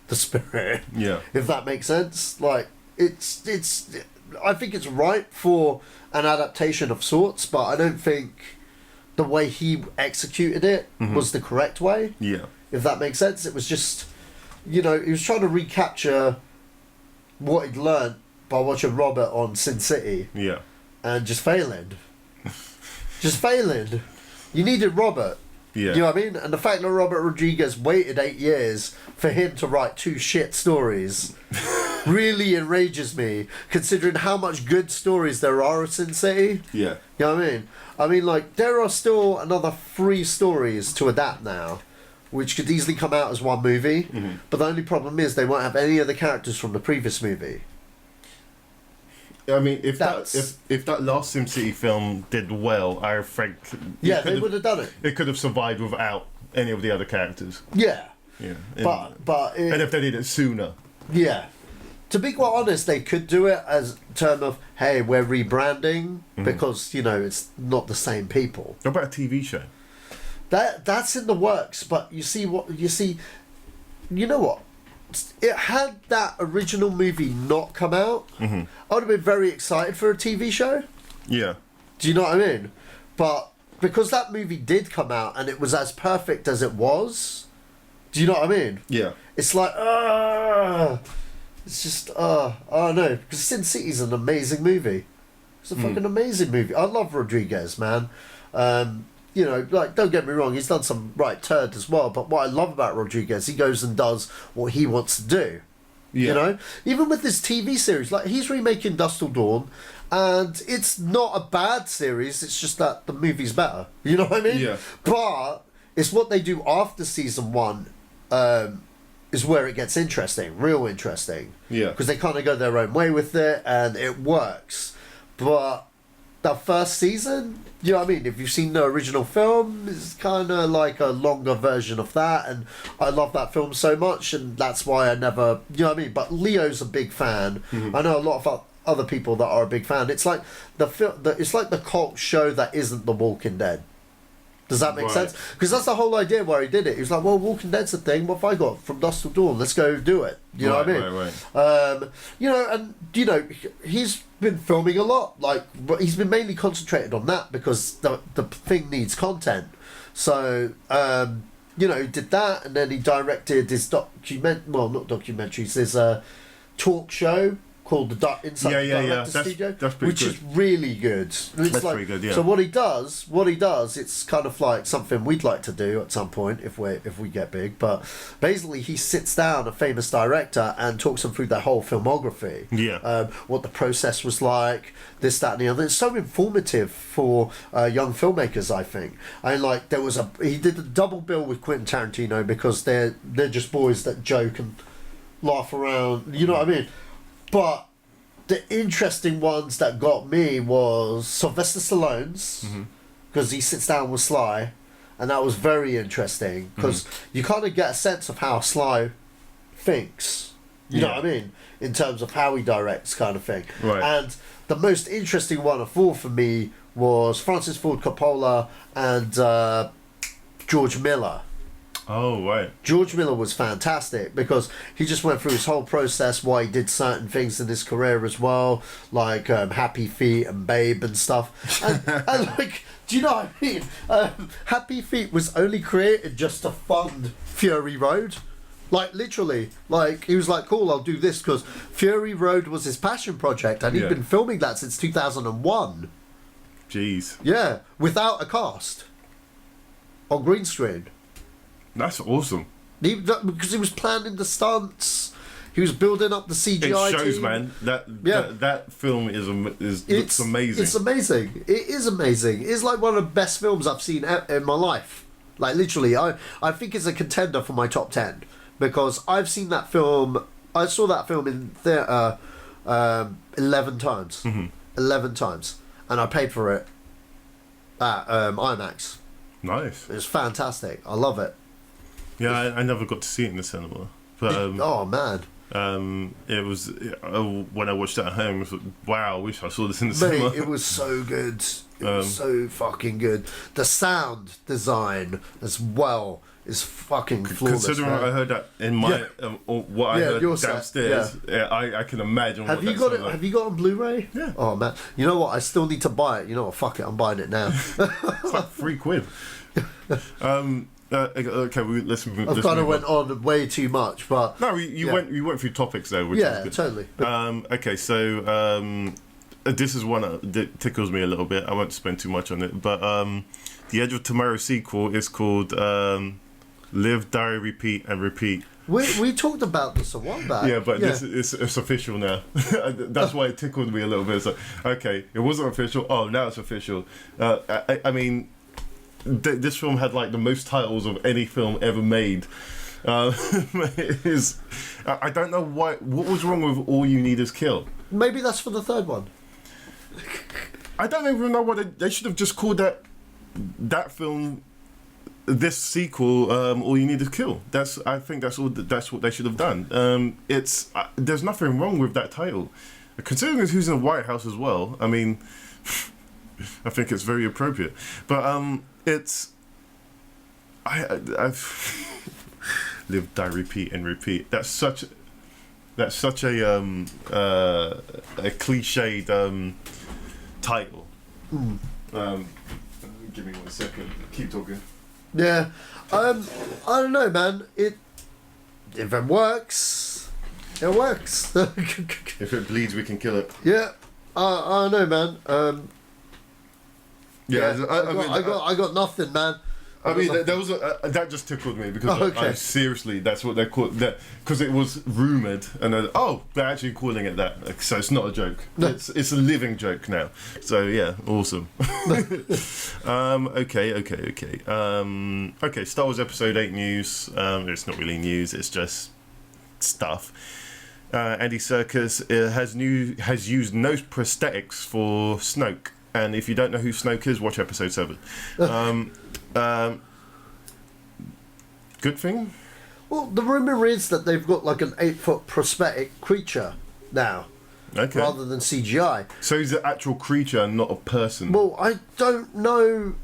The Spirit. Yeah. If that makes sense. Like, it's. I think it's right for an adaptation of sorts, but I don't think the way he executed it was the correct way. Yeah. If that makes sense, it was just, he was trying to recapture what he'd learned by watching Robert on Sin City. Yeah. And just failing. Just failing. You needed Robert. Yeah. You know what I mean? And the fact that Robert Rodriguez waited 8 years for him to write 2 shit stories really enrages me, considering how much good stories there are in Sin City. Yeah. You know what I mean? I mean, like, there are still another 3 stories to adapt now, which could easily come out as one movie. But the only problem is they won't have any of the characters from the previous movie. I mean, if that last SimCity film did well, I think they would have done it. It could have survived without any of the other characters. Yeah. Yeah. And if they did it sooner. Yeah. To be quite honest, they could do it as a term of, hey, we're rebranding because, it's not the same people. What about a TV show? That's in the works, but you know what? It had that original movie not come out, I would have been very excited for a TV show. Yeah. Do you know what I mean? But because that movie did come out and it was as perfect as it was, do you know what I mean? Yeah. It's like, it's just, I don't know. Because Sin City's an amazing movie. It's a fucking amazing movie. I love Rodriguez, man. Don't get me wrong, he's done some right turd as well, but what I love about Rodriguez, he goes and does what he wants to do. Yeah. Even with this TV series, like, he's remaking Dust Till Dawn, and it's not a bad series, it's just that the movie's better. You know what I mean? Yeah. But it's what they do after season 1 is where it gets interesting, real interesting. Yeah. Because they kind of go their own way with it, and it works. But the first season, you know what I mean? If you've seen the original film, it's kind of like a longer version of that, and I love that film so much, and that's why I never, you know what I mean? But Leo's a big fan. I know a lot of other people that are a big fan. It's like it's like the cult show that isn't The Walking Dead. Does that make sense? Because that's the whole idea where he did it. He was like, well, Walking Dead's a thing. What have I got from Dusk Till Dawn? Let's go do it. You know what I mean? Right. He's been filming a lot. But he's been mainly concentrated on that because the thing needs content. So, he did that, and then he directed his not documentaries, his talk show called the Inside the Director Studio, which is really good. It's that's pretty good, yeah. So what he does, it's kind of like something we'd like to do at some point if we get big. But basically, he sits down a famous director and talks them through their whole filmography. Yeah. What the process was like, this, that, and the other. It's so informative for young filmmakers, I think. And he did a double bill with Quentin Tarantino because they're just boys that joke and laugh around. You know what I mean? But the interesting ones that got me was Sylvester Stallone's, because he sits down with Sly, and that was very interesting because you kind of get a sense of how Sly thinks. You know what I mean? In terms of how he directs, kind of thing. Right. And the most interesting one of all for me was Francis Ford Coppola and George Miller. Oh, right. George Miller was fantastic because he just went through his whole process, why he did certain things in his career as well, like Happy Feet and Babe and stuff. And do you know what I mean? Happy Feet was only created just to fund Fury Road. Literally. He was like, cool, I'll do this because Fury Road was his passion project, and he'd been filming that since 2001. Jeez. Yeah, without a cast. On green screen. That's awesome. Because he was planning the stunts, he was building up the CGI. It shows, team. man. That film looks amazing. It's amazing. It is amazing. It's like one of the best films I've seen in my life. Literally, I think it's a contender for my top 10 because I've seen that film. I saw that film in theatre 11 times. 11 times, and I paid for it at IMAX. Nice. It's fantastic. I love it. Yeah, I never got to see it in the cinema. But, oh man. It was when I watched it at home. It was like, wow, I wish I saw this in the cinema. It was so good. It was so fucking good. The sound design as well is fucking flawless. Considering man. I heard that in my what I heard your downstairs, set, I can imagine. Have you got it? Like. Have you got it on Blu-ray? Yeah. Oh man, you know what? I still need to buy it. You know what? Fuck it, I'm buying it now. It's like £3. Okay, let's move. I've kind of went on way too much, but no, you went through topics there, which is good. Totally. Okay, so this is one that tickles me a little bit. I won't spend too much on it, but the Edge of Tomorrow sequel is called Live, Die, Repeat, and Repeat. We talked about this a while back. Yeah, but this it's official now. That's why it tickled me a little bit. It's like, okay, it wasn't official. Oh, now it's official. I mean, this film had like the most titles of any film ever made. I don't know what was wrong with All You Need Is Kill. Maybe that's for the third one. I don't even know what they should have just called that film. This sequel, All You Need Is Kill. I think that's what they should have done. There's nothing wrong with that title, considering who's in the White House as well. I mean, I think it's very appropriate. But I've Live, Die, Repeat, and Repeat. That's such a cliched title. Give me 1 second. Keep talking. Yeah, I don't know, man. If it works, it works. If it bleeds, we can kill it. Yeah, I don't know, man. I got nothing, man. I mean, that just tickled me because I seriously, that's what they call that, because it was rumored, and they're actually calling it that, so it's not a joke. No. It's a living joke now. So yeah, awesome. Okay. Star Wars Episode 8 news. It's not really news. It's just stuff. Andy Serkis has used no prosthetics for Snoke, and if you don't know who Snoke is, watch Episode 7. Good thing. Well, the rumor is that they've got like an 8-foot prosthetic creature now, rather than CGI. So he's an actual creature and not a person. Well, I don't know.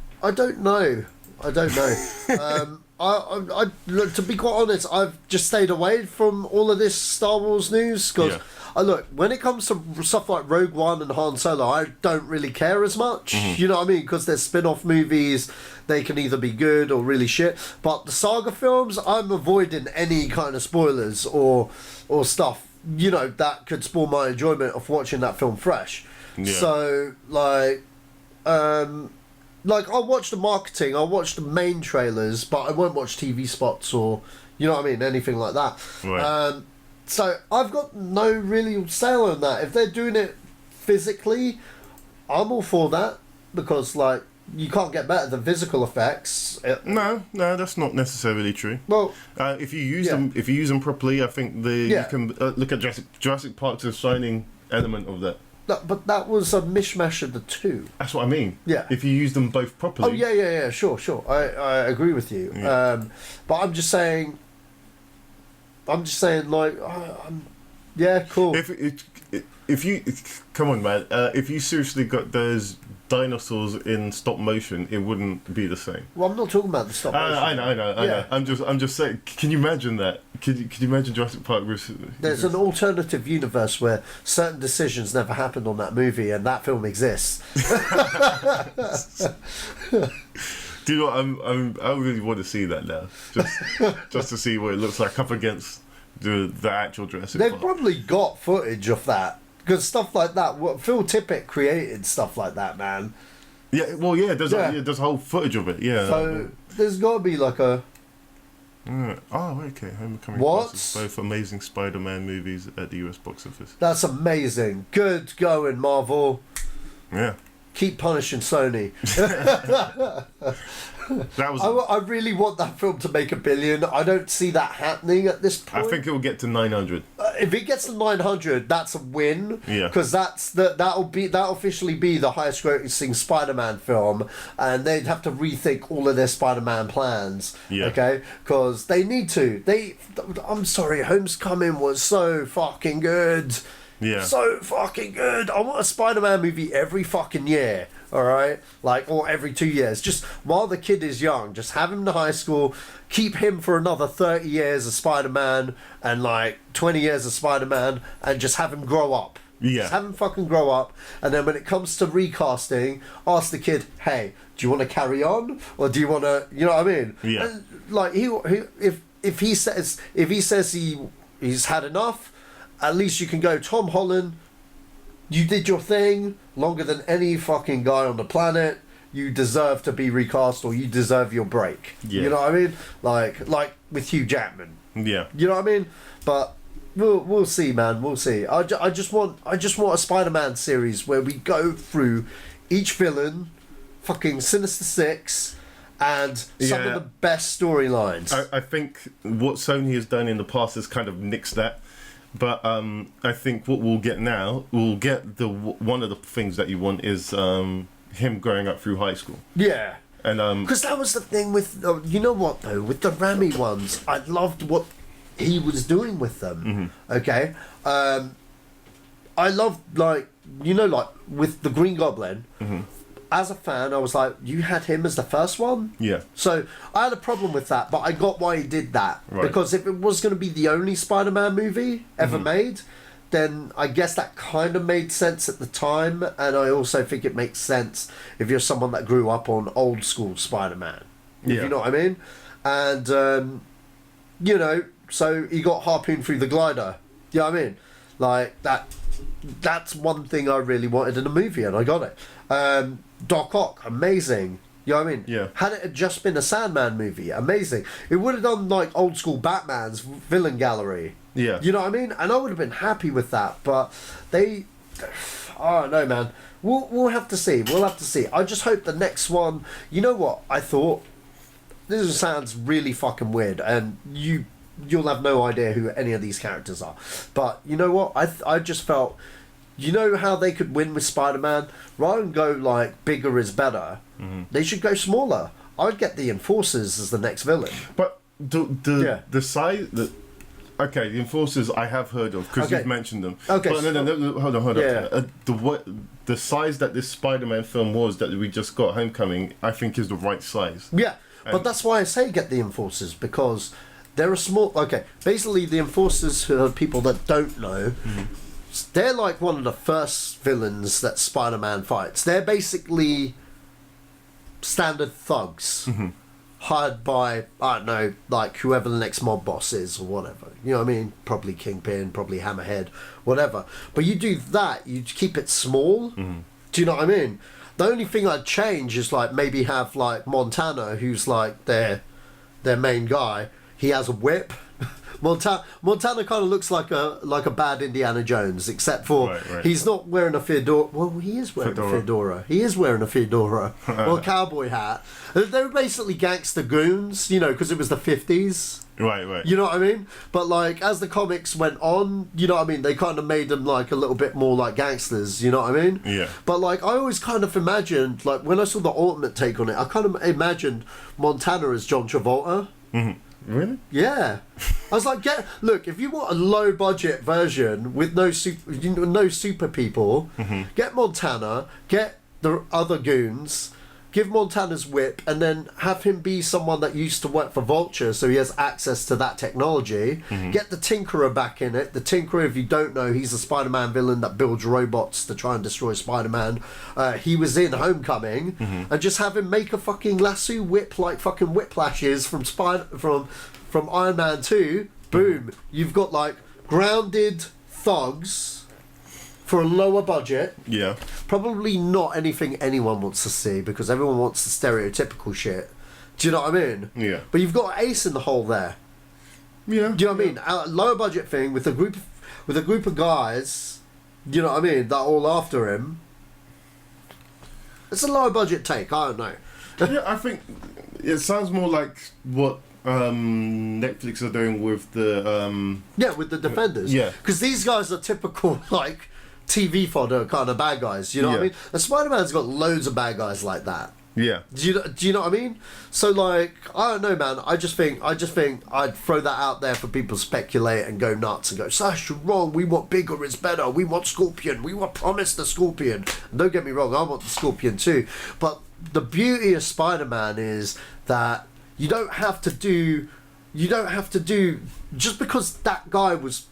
Look, to be quite honest, I've just stayed away from all of this Star Wars news because. Look, when it comes to stuff like Rogue One and Han Solo, I don't really care as much. Mm-hmm. You know what I mean? Because they're spin-off movies. They can either be good or really shit. But the saga films, I'm avoiding any kind of spoilers or stuff, you know, that could spoil my enjoyment of watching that film fresh. Yeah. So, I'll watch the marketing, I'll watch the main trailers, but I won't watch TV spots or, you know what I mean, anything like that. Right. So I've got no really sale on that. If they're doing it physically, I'm all for that, because you can't get better than physical effects. No, that's not necessarily true. Well, if you use them properly, I think you can look at Jurassic Park's a shining element of that. But that was a mishmash of the two. That's what I mean. Yeah. If you use them both properly. Oh yeah. Sure. I agree with you. Yeah. But I'm just saying, yeah, cool. If you come on, man, if you seriously got those dinosaurs in stop motion, it wouldn't be the same. Well, I'm not talking about the stop motion. I know. I'm just saying. Can you imagine that? Could you imagine Jurassic Park? There's an alternative universe where certain decisions never happened on that movie, and that film exists. Do you know what, I really want to see that now, just to see what it looks like up against the actual Jurassic Park. They've probably got footage of that, because stuff like that. Phil Tippett created stuff like that, man. Yeah, well, there's a whole footage of it. Yeah. So there's got to be like a. Oh, okay. Homecoming passes both Amazing Spider-Man movies at the US box office. That's amazing. Good going, Marvel. Yeah. Keep punishing Sony. I really want that film to make $1 billion. I don't see that happening at this point. I think it will get to 900. If it gets to 900, that's a win. Yeah. Because that'll officially be the highest grossing Spider-Man film, and they'd have to rethink all of their Spider-Man plans. Yeah. Okay. Because they need to. I'm sorry, Homecoming was so fucking good. Yeah. So fucking good. I want a Spider-Man movie every fucking year. all right? Like, or every 2 years. Just while the kid is young, just have him in high school, keep him for another 30 years as Spider-Man and like 20 years as Spider-Man, and just have him grow up. Yeah. Just have him fucking grow up, and then when it comes to recasting, ask the kid, hey, do you want to carry on, or do you want to, you know what I mean? Yeah. And, like, if he says he's had enough, at least you can go, Tom Holland, you did your thing longer than any fucking guy on the planet. You deserve to be recast, or you deserve your break. Yeah. You know what I mean? Like with Hugh Jackman. Yeah. You know what I mean? But we'll see, man. We'll see. I just want a Spider-Man series where we go through each villain, fucking Sinister Six, and some of the best storylines. I think what Sony has done in the past has kind of nixed that. But I think what we'll get now, we'll get one of the things that you want is him growing up through high school. Yeah. And because that was the thing with you know what though, with the Rami ones, I loved what he was doing with them. Mm-hmm. Okay. I loved, like, you know, like with the Green Goblin. Mm-hmm. As a fan, I was like, you had him as the first one? Yeah. So I had a problem with that, but I got why he did that. Right. Because if it was going to be the only Spider-Man movie ever made, then I guess that kind of made sense at the time. And I also think it makes sense if you're someone that grew up on old school Spider-Man. Yeah. You know what I mean? And, you know, so he got harpooned through the glider. You know what I mean? Like, that's one thing I really wanted in a movie, and I got it. Doc Ock, amazing. You know what I mean? Yeah. Had it just been a Sandman movie, amazing. It would have done like old school Batman's villain gallery. Yeah. You know what I mean? And I would have been happy with that. But I don't know, man. We'll have to see. We'll have to see. I just hope the next one. You know what? I thought this sounds really fucking weird, and you'll have no idea who any of these characters are. But you know what? I just felt. You know how they could win with Spider-Man? Rather than go like bigger is better, they should go smaller. I'd get the Enforcers as the next villain. But the size, the Enforcers I have heard of because you've mentioned them. Okay, but no, hold on. Yeah. The size that this Spider-Man film was that we just got, Homecoming, I think is the right size. Yeah, but that's why I say get the Enforcers, because they're a small. Okay, basically the Enforcers, who are people that don't know. They're like one of the first villains that Spider-Man fights. They're basically standard thugs hired by, I don't know, like whoever the next mob boss is or whatever. You know what I mean? Probably Kingpin, probably Hammerhead, whatever. But you do that, you keep it small. Do you know what I mean? The only thing I'd change is like maybe have like Montana, who's like their main guy. He has a whip. Montana kind of looks like a bad Indiana Jones, except for he's not wearing a fedora. Well, he is wearing a fedora. He is wearing a fedora. Well, a cowboy hat. They were basically gangster goons, you know, because it was the 50s. Right. You know what I mean? But like as the comics went on, you know what I mean, they kind of made them like a little bit more like gangsters, you know what I mean? Yeah. But like I always kind of imagined, like when I saw the Ultimate take on it, I kind of imagined Montana as John Travolta. Really? Yeah. I was like, look, if you want a low budget version with no super people, get Montana, get the other goons, give Montana's whip, and then have him be someone that used to work for Vulture, so he has access to that technology. Get the Tinkerer back in it. The Tinkerer, if you don't know, he's a Spider-Man villain that builds robots to try and destroy Spider-Man. He was in Homecoming, and just have him make a fucking lasso whip like fucking whiplashes from Iron Man 2. Boom. You've got like grounded thugs for a lower budget. Yeah. Probably not anything anyone wants to see, because everyone wants the stereotypical shit. Do you know what I mean? Yeah. But you've got Ace in the hole there. Yeah. Do you know what I mean? A lower budget thing with a group of guys, you know what I mean, that are all after him. It's a lower budget take, I don't know. Yeah, I think it sounds more like what Netflix are doing with the with the Defenders. Yeah. Because these guys are typical like TV fodder kind of bad guys, you know what I mean? And Spider-Man's got loads of bad guys like that. Yeah. Do you know what I mean? So like, I don't know, man. I just think I'd throw that out there for people to speculate and go nuts and go, Sash, you're wrong. We want bigger is better. We want Scorpion. We want Promise the Scorpion. And don't get me wrong, I want the Scorpion too. But the beauty of Spider-Man is that you don't have to do just because that guy was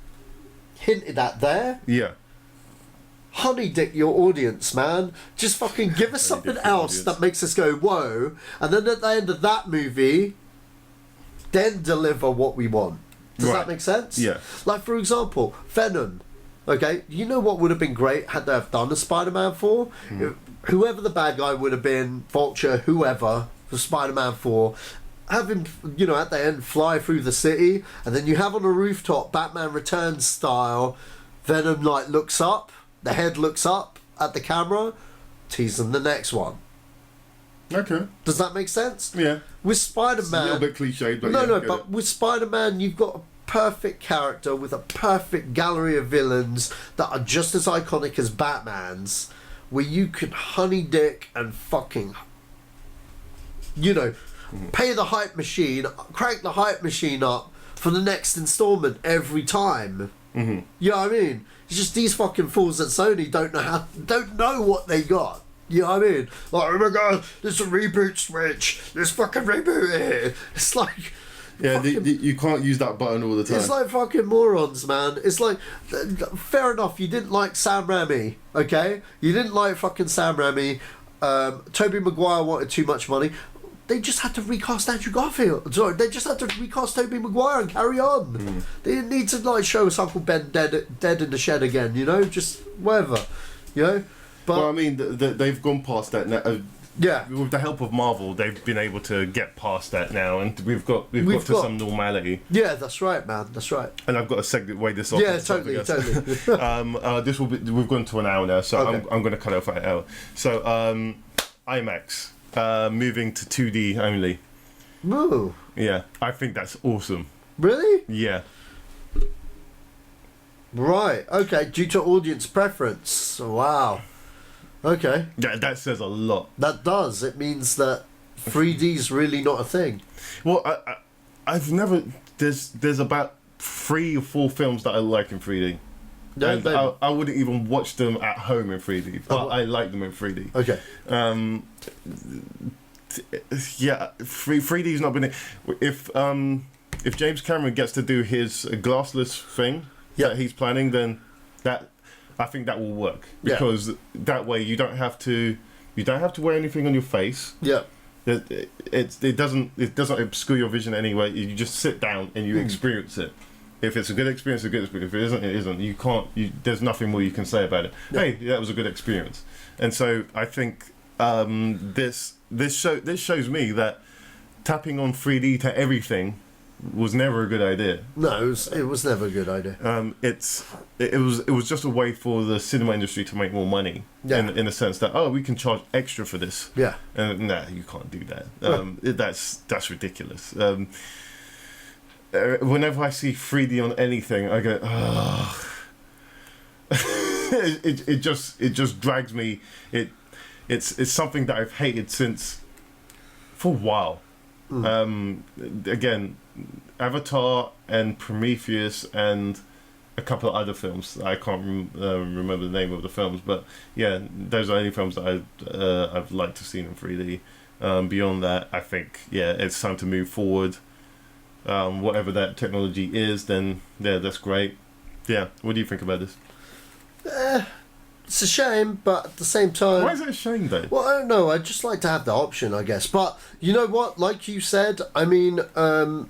hinted at there. Yeah. Honey dick your audience, man. Just fucking give us something else that makes us go whoa, and then at the end of that movie, then deliver what we want. Does that make sense? Yeah. Like for example, Venom. Okay, you know what would have been great had they have done a Spider-Man 4? Whoever the bad guy would have been, Vulture, whoever, for Spider-Man 4. Have him, you know, at the end fly through the city, and then you have on a rooftop, Batman Returns style, Venom like looks up. The head looks up at the camera, teasing the next one. Okay. Does that make sense? Yeah. With Spider-Man... It's a little bit cliched, but but with Spider-Man, you've got a perfect character with a perfect gallery of villains that are just as iconic as Batman's, where you can honey dick and fucking... You know, pay the hype machine, crank the hype machine up for the next installment every time. You know what I mean? It's just these fucking fools at Sony don't know what they got. You know what I mean? Like, oh my god, there's a reboot switch. There's fucking reboot here. It's like... Yeah, you can't use that button all the time. It's like fucking morons, man. It's like, fair enough, you didn't like Sam Raimi, okay? You didn't like fucking Sam Raimi. Tobey Maguire wanted too much money. They just had to recast Andrew Garfield. Sorry, they just had to recast Tobey Maguire and carry on. They didn't need to like show us Uncle Ben dead in the shed again. You know, just whatever. You know, but well, I mean, they've gone past that now. Yeah, with the help of Marvel, they've been able to get past that now, and we've got to some normality. Yeah, that's right, man. That's right. And I've got to segue this off. Yeah, totally. This will be. We've gone to an hour now, so okay. I'm going to cut off at an hour. So IMAX. Moving to 2D only. Ooh. Yeah, I think that's awesome. Really? Yeah. Right. Okay. Due to audience preference. Wow. Okay. Yeah, that says a lot. That does. It means that 3D's really not a thing. Well, I've never. There's about 3 or 4 films that I like in 3D. No, and I wouldn't even watch them at home in 3D, but I like them in 3D. Okay. Yeah, 3D's not been. If James Cameron gets to do his glassless thing that he's planning, then I think that will work, because that way you don't have to wear anything on your face. Yeah. It doesn't obscure your vision anyway. You just sit down and you experience it. If it's a good experience, it's a good experience. If it isn't, it isn't. You can't. There's nothing more you can say about it. Yeah. Hey, that was a good experience. And so I think this shows me that tapping on 3D to everything was never a good idea. No, it was never a good idea. It was just a way for the cinema industry to make more money. Yeah. In the sense that we can charge extra for this. Yeah. Nah, you can't do that. That's ridiculous. Whenever I see 3D on anything, I go, oh. it just drags me. It's something that I've hated for a while. Again, Avatar and Prometheus and a couple of other films. I can't remember the name of the films, but yeah, those are only films that I've liked to see in 3D. Beyond that, I think it's time to move forward. Whatever that technology is, then that's great. Yeah, what do you think about this? It's a shame, but at the same time... Why is it a shame, though? Well, I don't know. I'd just like to have the option, I guess. But you know what? Like you said, I mean, there's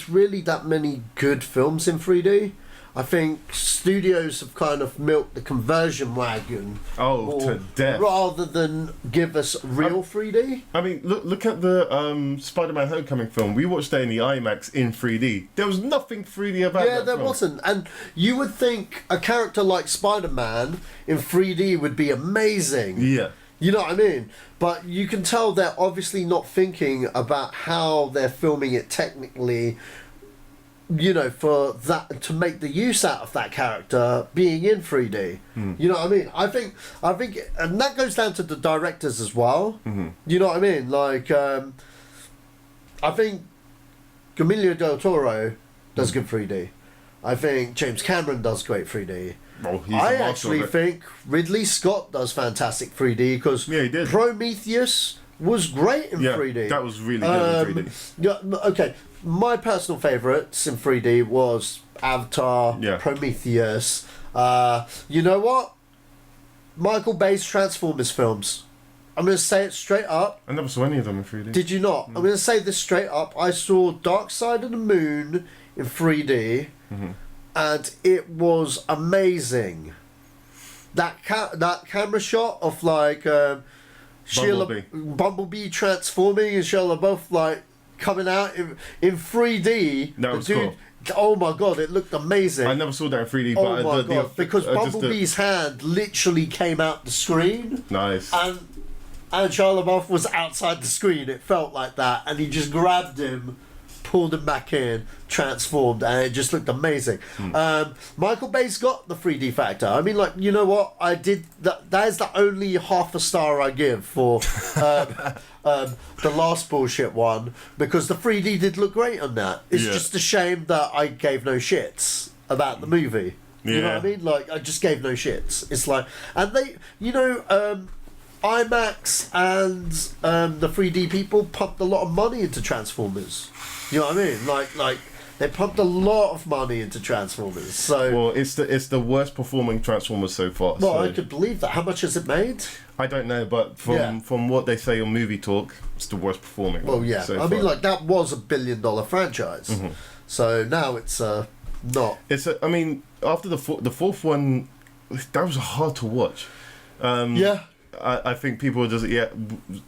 really that many good films in 3D. I think studios have kind of milked the conversion wagon to death, rather than give us real 3D. I mean, look at the Spider-Man Homecoming film. We watched that in the IMAX in 3D. There was nothing 3D about that. Yeah, there wasn't. And you would think a character like Spider-Man in 3D would be amazing. Yeah. You know what I mean? But you can tell they're obviously not thinking about how they're filming it technically you know, for that to make the use out of that character being in 3D. You know what I mean? I think, and that goes down to the directors as well. You know what I mean? Like, I think Guillermo del Toro does good 3D. I think James Cameron does great 3D. Well, I actually think Ridley Scott does fantastic 3D because he did. Prometheus was great in 3D. That was really good in 3D. Yeah, okay. My personal favourites in 3D was Avatar, Prometheus. You know what? Michael Bay's Transformers films. I'm going to say it straight up. I never saw any of them in 3D. Did you not? I'm going to say this straight up. I saw Dark Side of the Moon in 3D, and it was amazing. That camera shot of like Bumblebee transforming and Shia LaBeouf like coming out in 3D. That was cool. Oh my god, it looked amazing. I never saw that in 3D. Oh my god, because Bumblebee's hand literally came out the screen. Nice. And Shia LaBeouf was outside the screen. It felt like that, and he just grabbed him, pulled him back in, transformed, and it just looked amazing. Michael Bay's got the 3D factor. I mean, like, you know what? I did that is the only half a star I give for the last bullshit one, because the 3D did look great on that. It's just a shame that I gave no shits about the movie. You know what I mean? Like, I just gave no shits. It's like, and they, you know, IMAX and the 3D people pumped a lot of money into Transformers. You know what I mean? Like they pumped a lot of money into Transformers. So well, it's the worst performing Transformers so far. Well, so. I could believe that. How much has it made? I don't know, but from what they say on Movie Talk, it's the worst performing. Well, yeah. So I mean, like, that was $1 billion franchise. So now it's not. It's I mean, after the fourth one, that was hard to watch. I think people are just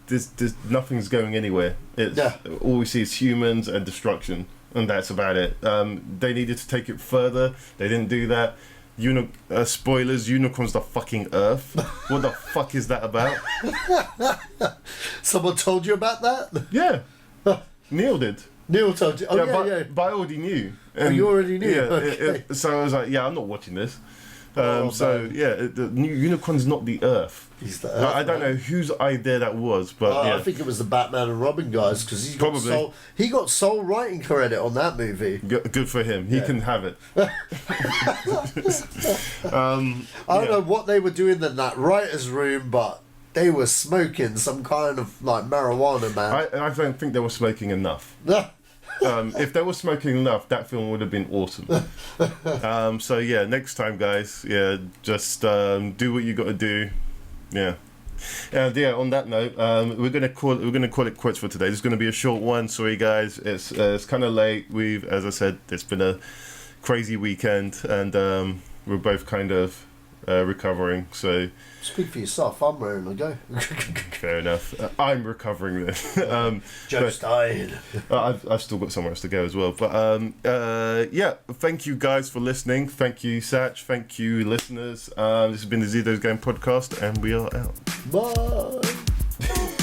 there's nothing's going anywhere. All we see is humans and destruction, and that's about it. They needed to take it further. They didn't do that. Spoilers: unicorns the fucking Earth. What the fuck is that about? Someone told you about that? Yeah, Neil did. Neil told you. Oh yeah. But I already knew. And you already knew. Yeah. Okay. So I was like, I'm not watching this. The unicorn's not the Earth. He's the Earth. I don't know whose idea that was, but I think it was the Batman and Robin guys, because he got sole writing credit on that movie. Good for him. He can have it. I don't know what they were doing in that writer's room, but they were smoking some kind of like marijuana, man. I don't think they were smoking enough. If they were smoking enough, that film would have been awesome. So yeah, next time, guys, just do what you got to do. And on that note, we're gonna call it quits for today. This is gonna be a short one. Sorry, guys. It's kind of late. As I said, it's been a crazy weekend, and we're both kind of recovering. So speak for yourself. I'm raring to go. Fair enough. I'm recovering then. Joe's dying. I've still got somewhere else to go as well. But thank you guys for listening. Thank you, Sach. Thank you, listeners. This has been the Zedos Game Podcast, and we are out. Bye.